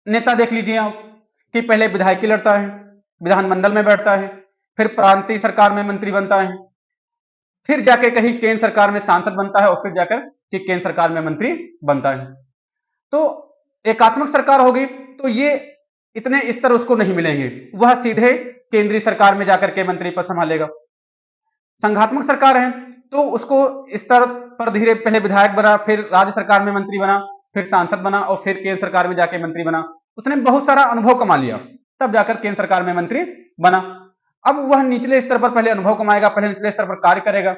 नेता देख लीजिए आप कि पहले विधायकी लड़ता है, विधानमंडल में बैठता है, फिर प्रांतीय सरकार में मंत्री बनता है, फिर जाके कहीं केंद्र सरकार में सांसद बनता है और फिर जाकर कि केंद्र सरकार में मंत्री बनता है। तो एकात्मक सरकार होगी तो ये इतने स्तर उसको नहीं मिलेंगे, वह सीधे केंद्रीय सरकार में जाकर के मंत्री पद संभालेगा। संघात्मक सरकार है तो उसको स्तर पर धीरे पहले विधायक बना, फिर राज्य सरकार में मंत्री बना, फिर सांसद बना और फिर केंद्र सरकार में जाके मंत्री बना। उसने बहुत सारा अनुभव कमा लिया, तब जाकर केंद्र सरकार में मंत्री बना। अब वह निचले स्तर पर पहले अनुभव कमाएगा, पहले निचले स्तर पर कार्य करेगा,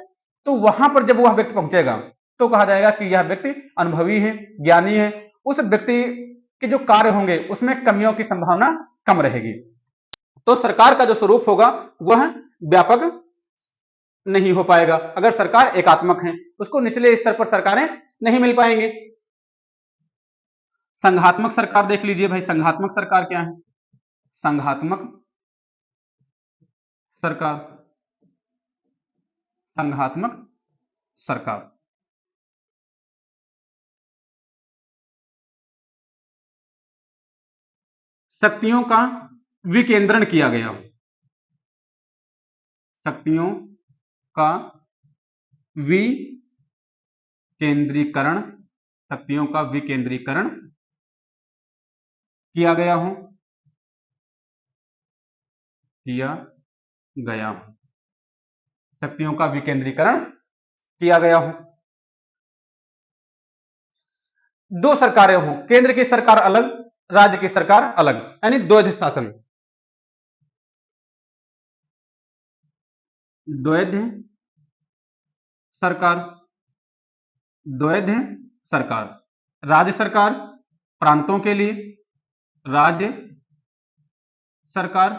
तो वहां पर जब वह व्यक्ति पहुंचेगा तो कहा जाएगा कि यह व्यक्ति अनुभवी है, ज्ञानी है। उस व्यक्ति के जो कार्य होंगे उसमें कमियों की संभावना कम रहेगी। तो सरकार का जो स्वरूप होगा वह व्यापक नहीं हो पाएगा। अगर सरकार एकात्मक है, उसको निचले स्तर पर सरकारें नहीं मिल पाएंगे। संघात्मक सरकार देख लीजिए भाई, संघात्मक सरकार क्या है, संघात्मक सरकार, संघात्मक सरकार शक्तियों का विकेंद्रण किया गया, शक्तियों का विकेंद्रीकरण, शक्तियों का विकेंद्रीकरण किया गया हो, शक्तियों का विकेंद्रीकरण किया गया हो। दो सरकारें हो, केंद्र की सरकार अलग, राज्य की सरकार अलग, यानी द्वैध शासन, द्वैध सरकार, द्वैध सरकार। राज्य सरकार प्रांतों के लिए, राज्य सरकार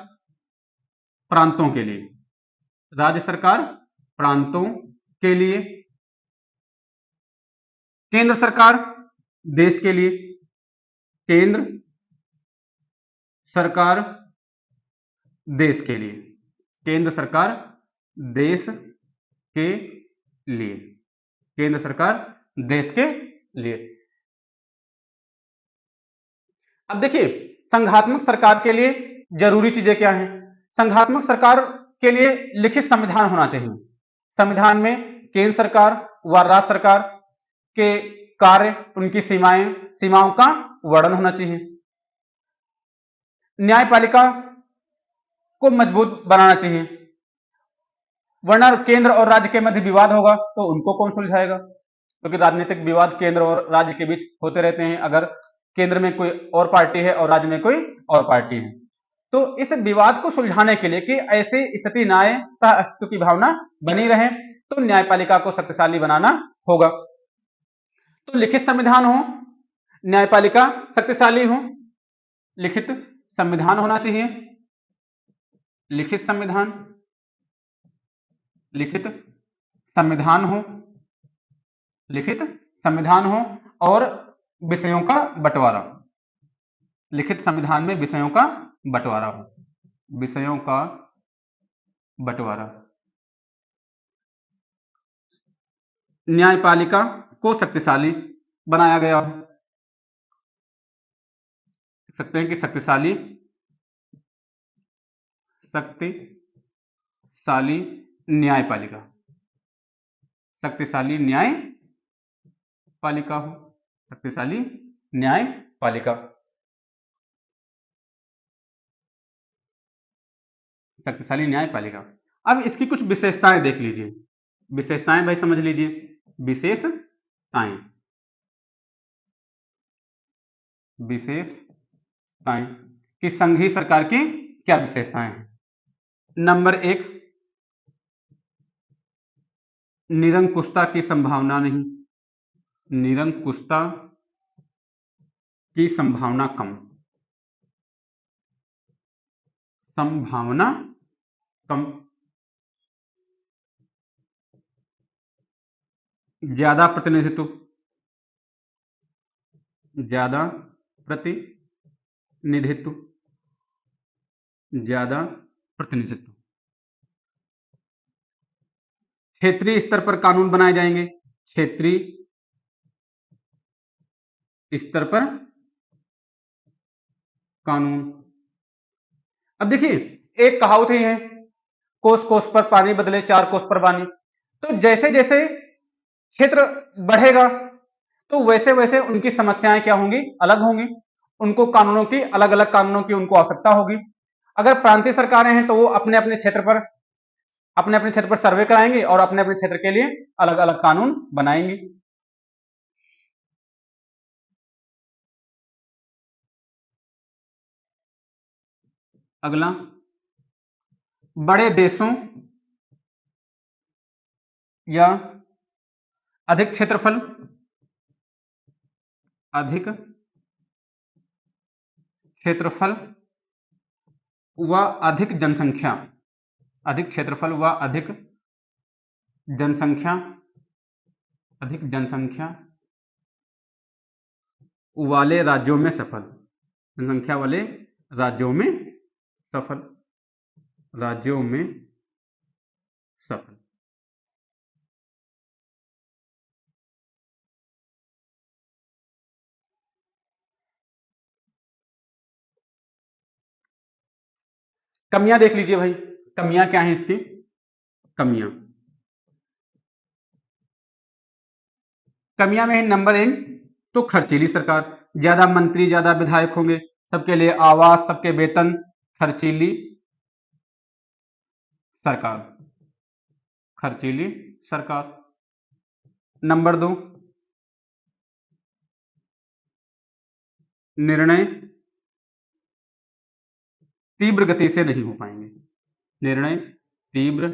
प्रांतों के लिए, राज्य सरकार प्रांतों के लिए, केंद्र सरकार देश के लिए, केंद्र सरकार देश के लिए। केंद्र सरकार देश के लिए, केंद्र सरकार देश के लिए। अब देखिए संघात्मक सरकार के लिए जरूरी चीजें क्या हैं। संघात्मक सरकार के लिए लिखित संविधान होना चाहिए। संविधान में केंद्र सरकार व राज्य सरकार के कार्य, उनकी सीमाओं का वर्णन होना चाहिए। न्यायपालिका को मजबूत बनाना चाहिए, वरना केंद्र और राज्य के मध्य विवाद होगा तो उनको कौन सुलझाएगा, क्योंकि राजनीतिक विवाद केंद्र और राज्य के बीच होते रहते हैं। अगर केंद्र में कोई और पार्टी है और राज्य में कोई और पार्टी है, तो इस विवाद को सुलझाने के लिए कि ऐसी स्थिति न आए, सह अस्तित्व की भावना बनी रहे, तो न्यायपालिका को शक्तिशाली बनाना होगा। तो लिखित संविधान हो, न्यायपालिका शक्तिशाली हो, लिखित संविधान होना चाहिए, लिखित संविधान, लिखित संविधान हो, लिखित संविधान हो और विषयों का बंटवारा, लिखित संविधान में विषयों का बंटवारा हो, विषयों का बंटवारा। न्यायपालिका को शक्तिशाली बनाया गया हो, देख सकते हैं कि शक्तिशाली न्यायपालिका, शक्तिशाली न्यायपालिका हो, शक्तिशाली न्यायपालिका, शक्तिशाली न्यायपालिका। अब इसकी कुछ विशेषताएं देख लीजिए, विशेषताएं भाई समझ लीजिए, विशेषताएं, विशेषताएं कि संघीय सरकार की क्या विशेषताएं हैं। नंबर 1, निरंकुशता की संभावना नहीं, निरंकुशता की संभावना कम, संभावना कम। ज्यादा प्रतिनिधित्व, ज्यादा प्रतिनिधित्व, ज्यादा प्रतिनिधित्व। क्षेत्रीय स्तर पर कानून बनाए जाएंगे, क्षेत्रीय स्तर पर कानून। अब देखिए एक कहावत ही है, कोस कोस पर पानी बदले 4 कोस पर पानी। तो जैसे जैसे क्षेत्र बढ़ेगा तो वैसे वैसे उनकी समस्याएं क्या होंगी, अलग होंगी, उनको कानूनों की, अलग अलग कानूनों की उनको आवश्यकता होगी। अगर प्रांतीय सरकारें हैं तो वो अपने अपने क्षेत्र पर सर्वे कराएंगे और अपने अपने क्षेत्र के लिए अलग अलग कानून बनाएंगे। अगला, बड़े देशों या अधिक क्षेत्रफल, अधिक क्षेत्रफल व अधिक जनसंख्या, अधिक क्षेत्रफल व अधिक जनसंख्या, अधिक जनसंख्या वाले राज्यों में सफल, जनसंख्या वाले राज्यों में सफल, राज्यों में सफल। कमियां देख लीजिए भाई, कमियां क्या हैं इसकी, कमियां, कमियां में है नंबर 1 तो खर्चीली सरकार, ज्यादा मंत्री, ज्यादा विधायक होंगे, सबके लिए आवास, सबके वेतन, खर्चीली सरकार, खर्चीली सरकार। नंबर 2, निर्णय तीव्र गति से नहीं हो पाएंगे, निर्णय तीव्र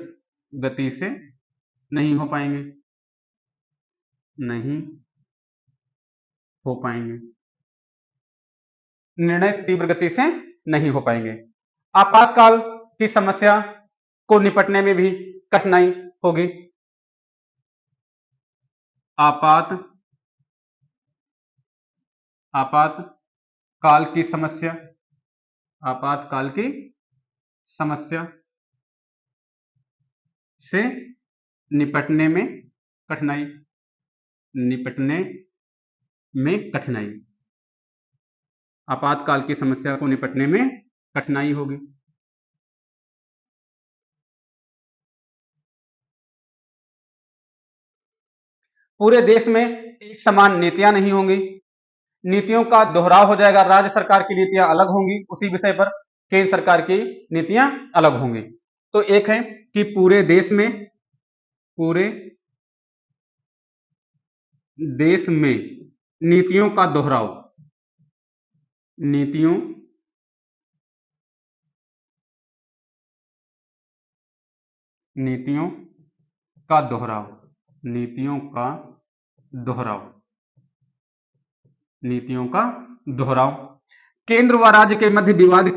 गति से नहीं हो पाएंगे, नहीं हो पाएंगे, निर्णय तीव्र गति से नहीं हो पाएंगे। आपातकाल की समस्या को निपटने में भी कठिनाई होगी, आपातकाल की समस्या, आपातकाल की समस्या। से निपटने में कठिनाई, निपटने में कठिनाई, आपातकाल की समस्या को निपटने में कठिनाई होगी। पूरे देश में एक समान नीतियां नहीं होंगी, नीतियों का दोहराव हो जाएगा, राज्य सरकार की नीतियां अलग होंगी उसी विषय पर, केंद्र सरकार की नीतियां अलग होंगी। तो एक है कि पूरे देश में नीतियों का दोहराव, नीतियों का दोहराव, नीतियों का दोहराव, केंद्र व राज्य के मध्य विवाद,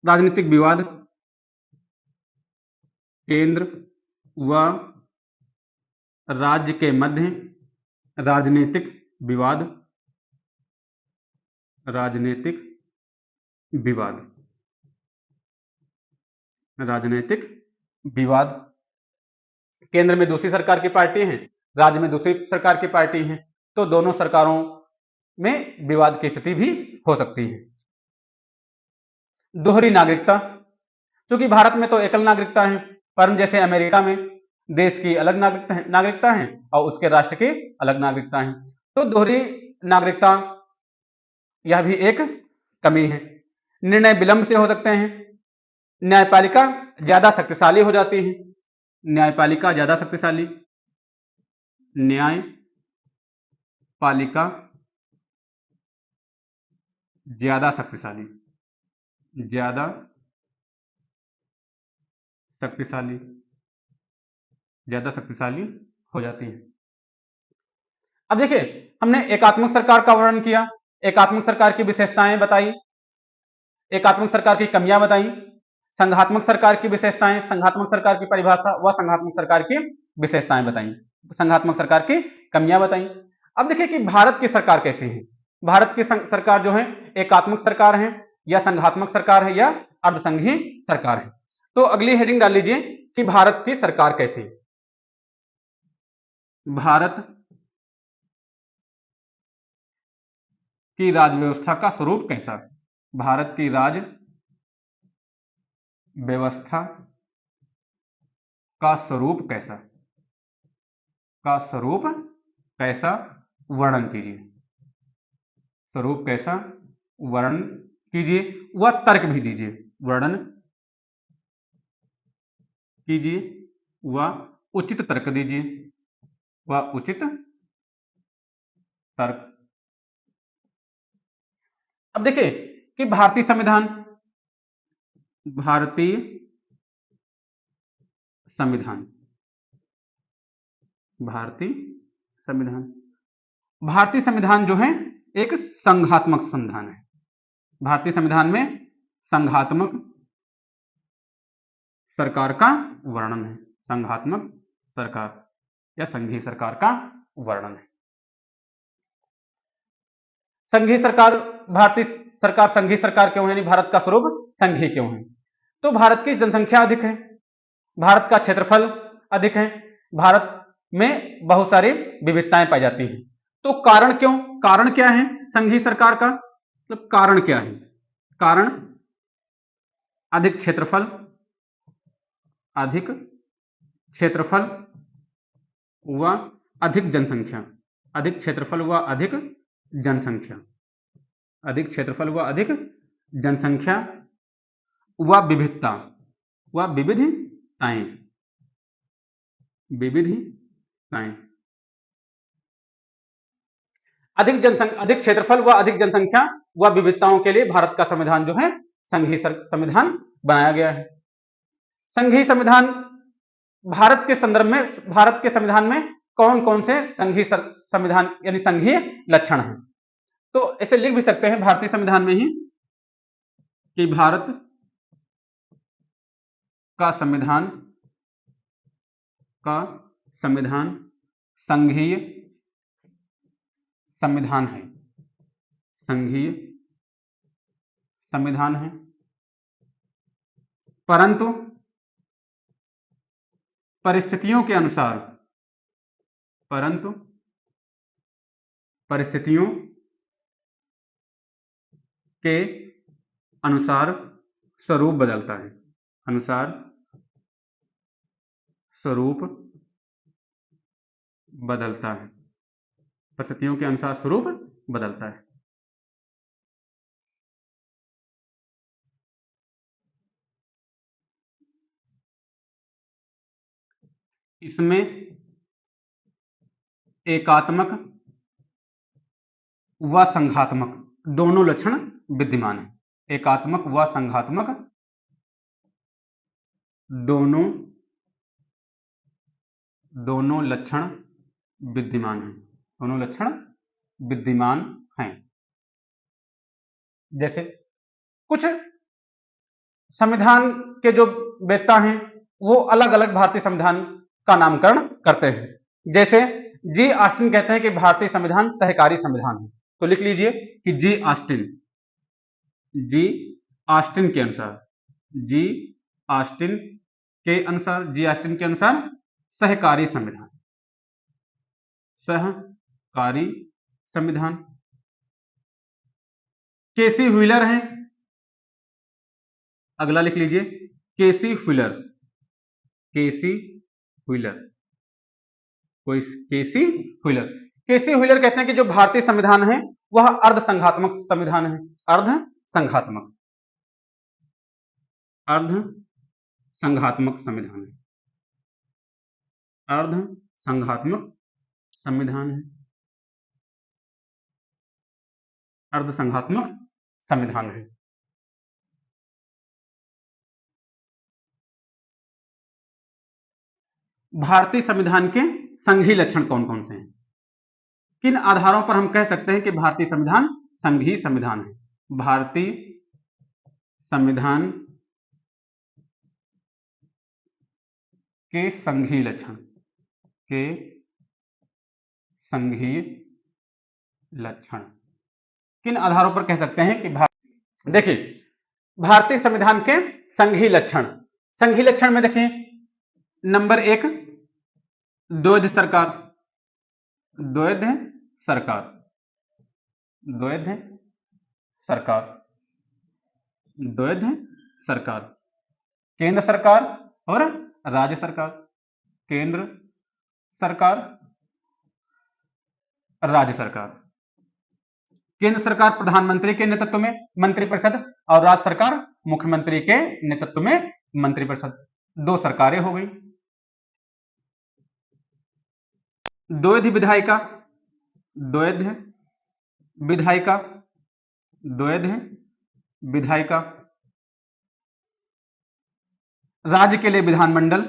राजनीतिक विवाद, केंद्र व राज्य के मध्य राजनीतिक विवाद, राजनीतिक विवाद, केंद्र में दूसरी सरकार की पार्टी है, राज्य में दूसरी सरकार की पार्टी है, तो दोनों सरकारों में विवाद की स्थिति भी हो सकती है। दोहरी नागरिकता, क्योंकि भारत में तो एकल नागरिकता है, परम जैसे अमेरिका में देश की अलग नागरिकता है और उसके राष्ट्र की अलग नागरिकता है, तो दोहरी नागरिकता यह भी एक कमी है। निर्णय विलंब से हो सकते हैं, न्यायपालिका ज्यादा शक्तिशाली हो जाती है, न्यायपालिका ज्यादा शक्तिशाली, न्यायपालिका ज्यादा शक्तिशाली, ज्यादा शक्तिशाली हो जाती है। अब देखिए, हमने एकात्मक सरकार का वर्णन किया, एकात्मक सरकार की विशेषताएं बताई, एकात्मक सरकार की कमियां बताई, संघात्मक सरकार की विशेषताएं, संघात्मक सरकार की परिभाषा व संघात्मक सरकार की विशेषताएं बताई, संघात्मक सरकार की कमियां बताई। अब देखिए कि भारत की सरकार कैसी है। भारत की सरकार जो है एकात्मक सरकार है या संघात्मक सरकार है या अर्धसंघीय सरकार है। तो अगली हेडिंग डाल लीजिए कि भारत की सरकार कैसी है। भारत की राज्य व्यवस्था का स्वरूप कैसा, भारत की राज्य व्यवस्था का स्वरूप कैसा, वर्णन कीजिए, स्वरूप कैसा वर्णन कीजिए व तर्क भी दीजिए, वर्णन कीजिए व उचित तर्क दीजिए, व उचित तर्क। अब देखिए कि भारतीय संविधान भारतीय संविधान जो है एक संघात्मक संविधान है। भारतीय संविधान में संघात्मक सरकार का वर्णन है, संघात्मक सरकार या संघीय सरकार का वर्णन है। संघीय सरकार, भारतीय सरकार संघीय सरकार क्यों है, यानी भारत का स्वरूप संघीय क्यों है? तो भारत की जनसंख्या अधिक है, भारत का क्षेत्रफल अधिक है, भारत में बहुत सारी विविधताएं पाई जाती हैं। तो कारण क्यों, कारण क्या है संघीय सरकार का, मतलब कारण क्या है? कारण अधिक क्षेत्रफल व अधिक जनसंख्या, अधिक क्षेत्रफल व अधिक जनसंख्या, अधिक क्षेत्रफल व अधिक जनसंख्या व विविधता व विविधताएं, अधिक क्षेत्रफल व अधिक जनसंख्या व विविधताओं के लिए भारत का संविधान जो है संघीय संविधान बनाया गया है। संघीय संविधान, भारत के संदर्भ में भारत के संविधान में कौन कौन से संघीय संविधान यानी संघीय लक्षण हैं? तो ऐसे लिख भी सकते हैं भारतीय संविधान में ही कि भारत का संविधान संघीय संविधान है, संघीय संविधान है, परिस्थितियों के अनुसार, परंतु परिस्थितियों के अनुसार स्वरूप बदलता है, अनुसार स्वरूप बदलता है, परिस्थितियों के अनुसार स्वरूप बदलता है। इसमें एकात्मक व संघात्मक दोनों लक्षण विद्यमान है। एकात्मक व संघात्मक दोनों लक्षण विद्यमान हैं, दोनों लक्षण विद्यमान हैं। जैसे कुछ संविधान के जो वेत्ता हैं वो अलग अलग भारतीय संविधान का नामकरण करते हैं। जैसे जी ऑस्टिन कहते हैं कि भारतीय संविधान सहकारी संविधान है, तो लिख लीजिए कि जी ऑस्टिन के अनुसार सहकारी संविधान। केसी व्हीलर है, अगला लिख लीजिए केसी व्हीलर कहते हैं कि जो भारतीय संविधान है वह अर्ध संघात्मक संविधान है, अर्ध संघात्मक संविधान है। भारतीय संविधान के संघीय लक्षण कौन कौन से हैं? किन आधारों पर हम कह सकते हैं कि भारतीय संविधान संघीय संविधान है? भारतीय संविधान के संघीय लक्षण किन आधारों पर कह सकते हैं कि देखिए भारतीय संविधान के संघीय लक्षण में देखिए नंबर 1 द्वैध सरकार, केंद्र सरकार और राज्य सरकार, केंद्र सरकार प्रधानमंत्री के नेतृत्व में मंत्रिपरिषद और राज्य सरकार मुख्यमंत्री के नेतृत्व में मंत्रिपरिषद, 2 सरकारें हो गई। द्वैध विधायिका, राज्य के लिए विधानमंडल,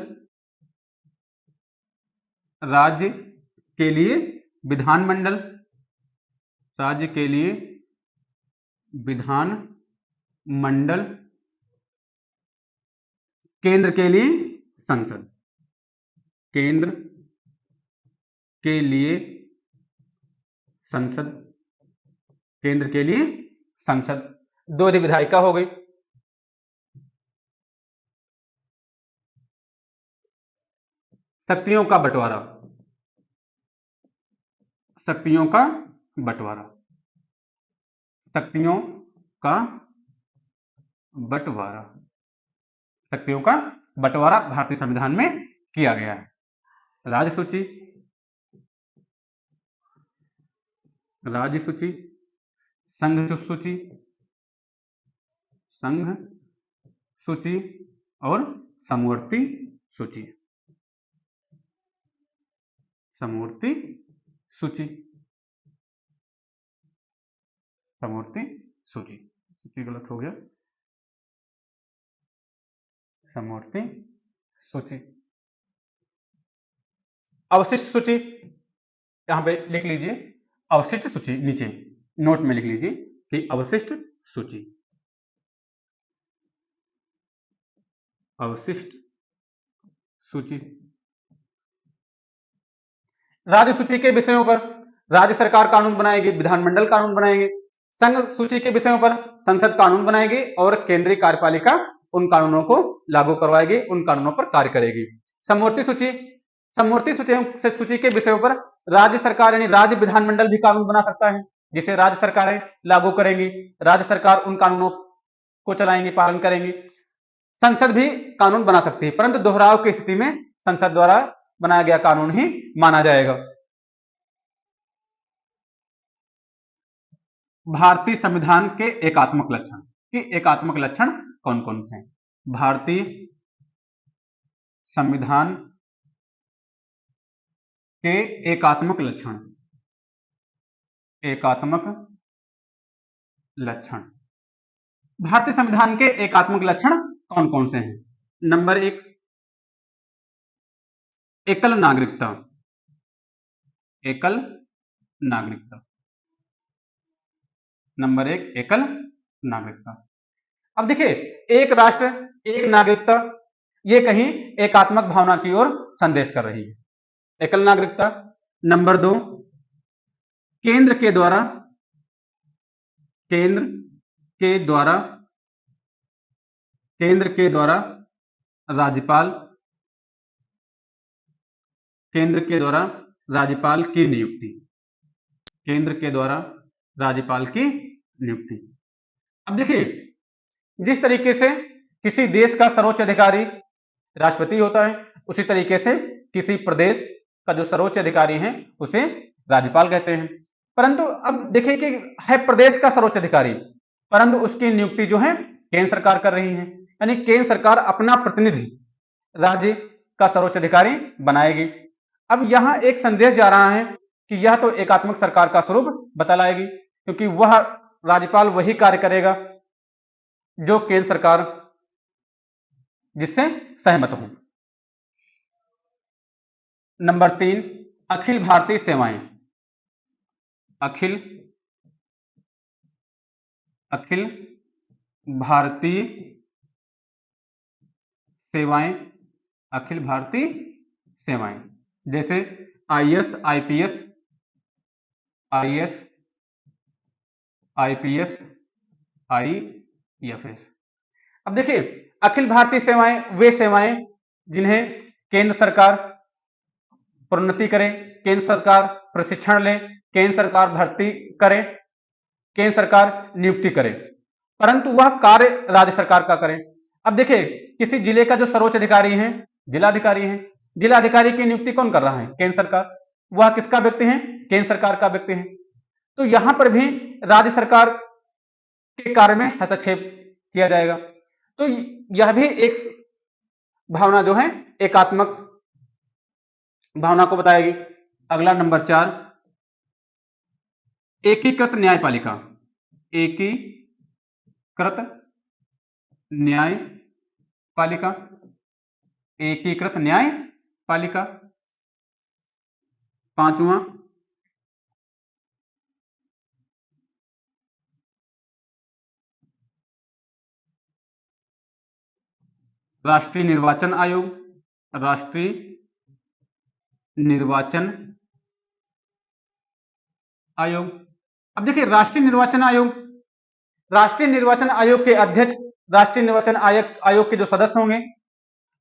केंद्र के लिए संसद, द्वैध विधायिका हो गई। शक्तियों का बंटवारा, भारतीय संविधान में किया गया है। राज्य सूची, संघ सूची और समवर्ती सूची, गलत हो गया, समवर्ती सूची। अवशिष्ट सूची, यहां पे लिख लीजिए अवशिष्ट सूची, नीचे नोट में लिख लीजिए कि अवशिष्ट सूची, राज्य सूची के विषयों पर राज्य सरकार कानून बनाएगी, विधानमंडल कानून बनाएंगे। संघ सूची के विषयों पर संसद कानून बनाएगी और केंद्रीय कार्यपालिका उन कानूनों को लागू करवाएगी, उन कानूनों पर कार्य करेगी। समवर्ती सूची, समवर्ती सूची के विषयों पर राज्य सरकार यानी राज्य विधानमंडल भी कानून बना सकता है, जिसे राज्य सरकारें लागू करेंगी। राज्य सरकार उन कानूनों को चलाएंगी, पालन करेंगी। संसद भी कानून बना सकती है, परंतु दोहराव की स्थिति में संसद द्वारा बनाया गया कानून ही माना जाएगा। भारतीय संविधान के एकात्मक लक्षण, कि एकात्मक लक्षण कौन कौन से हैं? भारतीय संविधान के एकात्मक लक्षण, एकात्मक लक्षण, भारतीय संविधान के एकात्मक लक्षण कौन कौन से हैं? नंबर 1, एकल नागरिकता, एकल नागरिकता। नंबर 1, एकल नागरिकता। अब देखिए, एक राष्ट्र एक नागरिकता, ये कहीं एकात्मक भावना की ओर संदेश कर रही है, एकल नागरिकता। नंबर 2, केंद्र के द्वारा, केंद्र के द्वारा, केंद्र के द्वारा राज्यपाल, केंद्र के द्वारा राज्यपाल की नियुक्ति, केंद्र के द्वारा राज्यपाल की नियुक्ति। अब देखिए, जिस तरीके से किसी देश का सर्वोच्च अधिकारी राष्ट्रपति होता है, उसी तरीके से किसी प्रदेश का जो सर्वोच्च अधिकारी है उसे राज्यपाल कहते हैं। परंतु अब देखिए कि है प्रदेश का सर्वोच्च अधिकारी, परंतु उसकी नियुक्ति जो है केंद्र सरकार कर रही है, यानी केंद्र सरकार अपना प्रतिनिधि राज्य का सर्वोच्च अधिकारी बनाएगी। अब यहां एक संदेश जा रहा है कि यह तो एकात्मक सरकार का स्वरूप बतलाएगी, क्योंकि वह राज्यपाल वही कार्य करेगा जो केंद्र सरकार जिससे सहमत हो। नंबर 3, अखिल भारतीय सेवाएं, अखिल अखिल भारतीय सेवाएं, अखिल भारतीय सेवाएं, जैसे IAS, IPS, IAS, IPS, IFS. अब देखिए, अखिल भारतीय सेवाएं वे सेवाएं जिन्हें केंद्र सरकार प्रोन्नति करे, केंद्र सरकार प्रशिक्षण ले, केंद्र सरकार भर्ती करे, केंद्र सरकार नियुक्ति करे, परंतु वह कार्य राज्य सरकार का करे। अब देखिए, किसी जिले का जो सर्वोच्च अधिकारी है जिलाधिकारी है, जिलाधिकारी की नियुक्ति कौन कर रहा है? केंद्र सरकार। वह किसका व्यक्ति है? केंद्र सरकार का व्यक्ति है। तो यहां पर भी राज्य सरकार के कार्य में हस्तक्षेप किया जाएगा। तो यह भी एक भावना जो है एकात्मक भावना को बताएगी। अगला नंबर 4, एकीकृत न्यायपालिका, एकीकृत न्यायपालिका, एकीकृत न्यायपालिका। 5वां, राष्ट्रीय निर्वाचन आयोग, राष्ट्रीय निर्वाचन आयोग। अब देखिए, राष्ट्रीय निर्वाचन आयोग के अध्यक्ष, राष्ट्रीय निर्वाचन आयोग के जो सदस्य होंगे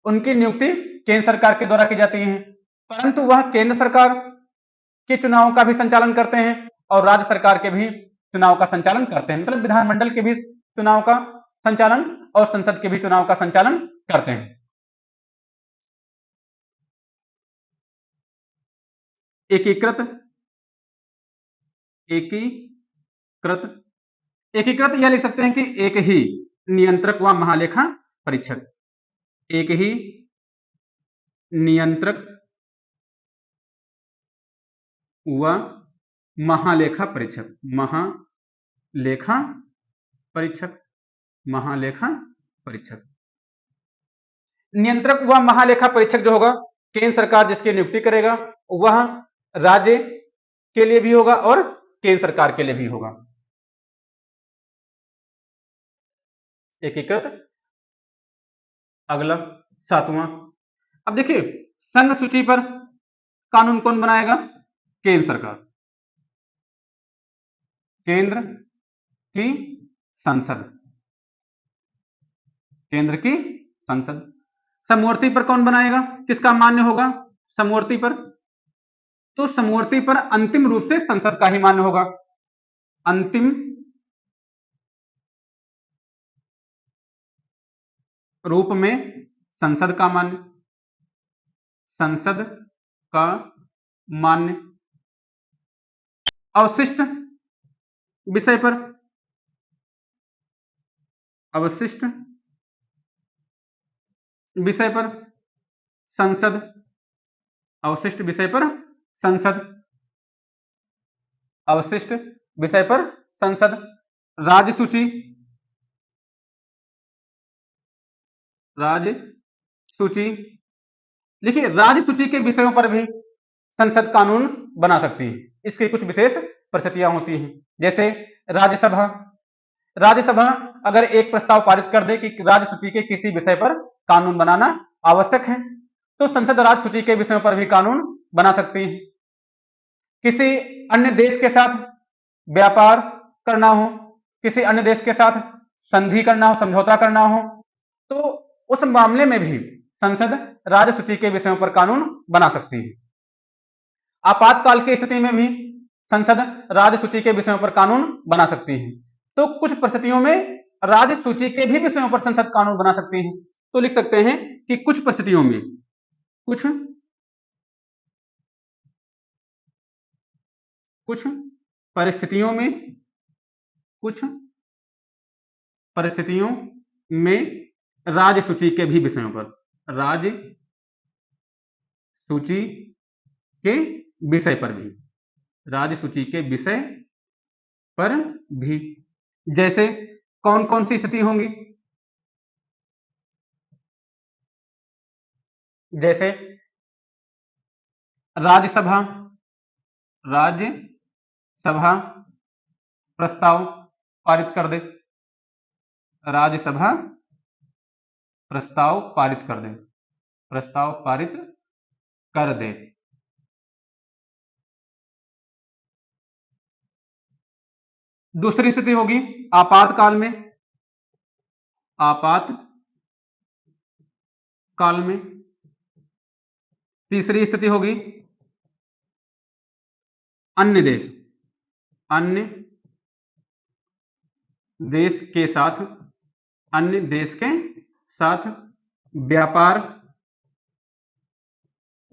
उनकी नियुक्ति केंद्र सरकार के द्वारा की जाती है, परंतु वह केंद्र सरकार के चुनाव का भी संचालन करते हैं और राज्य सरकार के भी चुनाव का संचालन करते हैं। मतलब विधानमंडल के भी चुनाव का संचालन और संसद के भी चुनाव का संचालन करते हैं। एकीकृत यह लिख सकते हैं कि एक ही नियंत्रक व महालेखा परीक्षक, एक ही नियंत्रक व महालेखा परीक्षक, महालेखा परीक्षक, महालेखा परीक्षक। नियंत्रक व महालेखा परीक्षक जो होगा, केंद्र सरकार जिसकी नियुक्ति करेगा वह राज्य के लिए भी होगा और केंद्र सरकार के लिए भी होगा। एकीकृत। अगला 7वां, अब देखिए, संघ सूची पर कानून कौन बनाएगा? केंद्र सरकार, केंद्र की संसद, केंद्र की संसद। समवर्ती पर कौन बनाएगा, किसका मान्य होगा, समवर्ती पर। तो समवर्ती पर अंतिम रूप से संसद का ही मान्य होगा, अंतिम रूप में संसद का मान्य, संसद का मान्य। अवशिष्ट विषय पर, अवशिष्ट विषय पर संसद, अवशिष्ट विषय पर संसद, अवशिष्ट विषय पर संसद। राज्य सूची, राज्य सूची, देखिए राज्य सूची के विषयों पर भी संसद कानून बना सकती है। इसकी कुछ विशेष परिस्थितियां होती हैं, जैसे राज्यसभा, राज्यसभा अगर एक प्रस्ताव पारित कर दे कि राज्य सूची के किसी विषय पर कानून बनाना आवश्यक है, तो संसद राज्य सूची के विषयों पर भी कानून बना सकती है। किसी अन्य देश के साथ व्यापार करना हो, किसी अन्य देश के साथ संधि करना हो, समझौता करना हो, तो उस मामले में भी संसद राज्य सूची के विषयों पर कानून बना सकती है। आपातकाल की स्थिति में भी संसद राज्य सूची के विषयों पर कानून बना सकती है। तो कुछ परिस्थितियों में राज्य सूची के भी विषयों पर संसद कानून बना सकती है। तो लिख सकते हैं कि कुछ परिस्थितियों में, कुछ परिस्थितियों में, कुछ परिस्थितियों में राज्य सूची के भी विषयों पर, राज्य सूची के विषय पर भी, राज्य सूची के विषय पर भी, जैसे कौन कौन सी स्थिति होंगी, जैसे राज्यसभा, राज्यसभा प्रस्ताव पारित कर दे, राज्यसभा प्रस्ताव पारित कर दे, प्रस्ताव पारित कर दे। दूसरी स्थिति होगी आपातकाल में, आपातकाल में। तीसरी स्थिति होगी अन्य देश, अन्य देश के साथ, अन्य देश के साथ व्यापार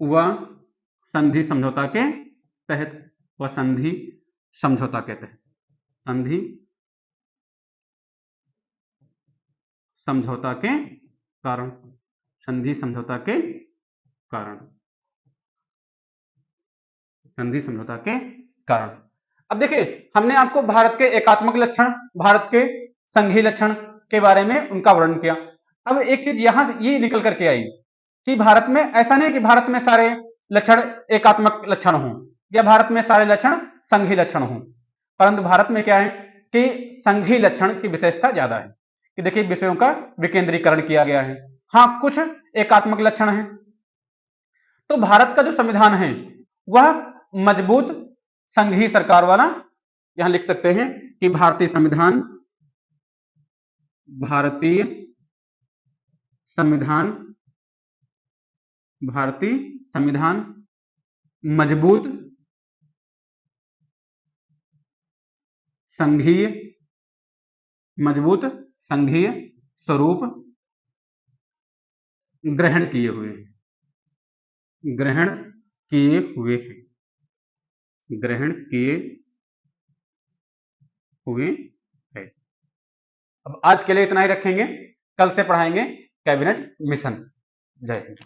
व संधि समझौता के तहत, व संधि समझौता के तहत, संधि समझौता के कारण, संधि समझौता के कारण, संधि समझौता के कारण। अब देखिए हमने आपको भारत के एकात्मक लक्षण, भारत के संघीय लक्षण के बारे में उनका वर्णन किया। अब एक चीज यहां से ये निकल करके आई कि भारत में ऐसा नहीं कि भारत में सारे लक्षण एकात्मक लक्षण हों या भारत में सारे लक्षण संघीय लक्षण हों, परंतु भारत में क्या है कि संघीय लक्षण की विशेषता ज्यादा है कि देखिए विषयों का विकेंद्रीकरण किया गया है। हाँ कुछ एकात्मक लक्षण हैं। तो भारत का जो संविधान है वह मजबूत संघीय सरकार वाला, यहां लिख सकते हैं कि भारतीय संविधान, भारतीय संविधान, भारतीय संविधान मजबूत संघीय, मजबूत संघीय स्वरूप ग्रहण किए हुए हैं, ग्रहण किए हुए हैं, ग्रहण किए हुए है। अब आज के लिए इतना ही रखेंगे, कल से पढ़ाएंगे कैबिनेट मिशन। जय हिंद।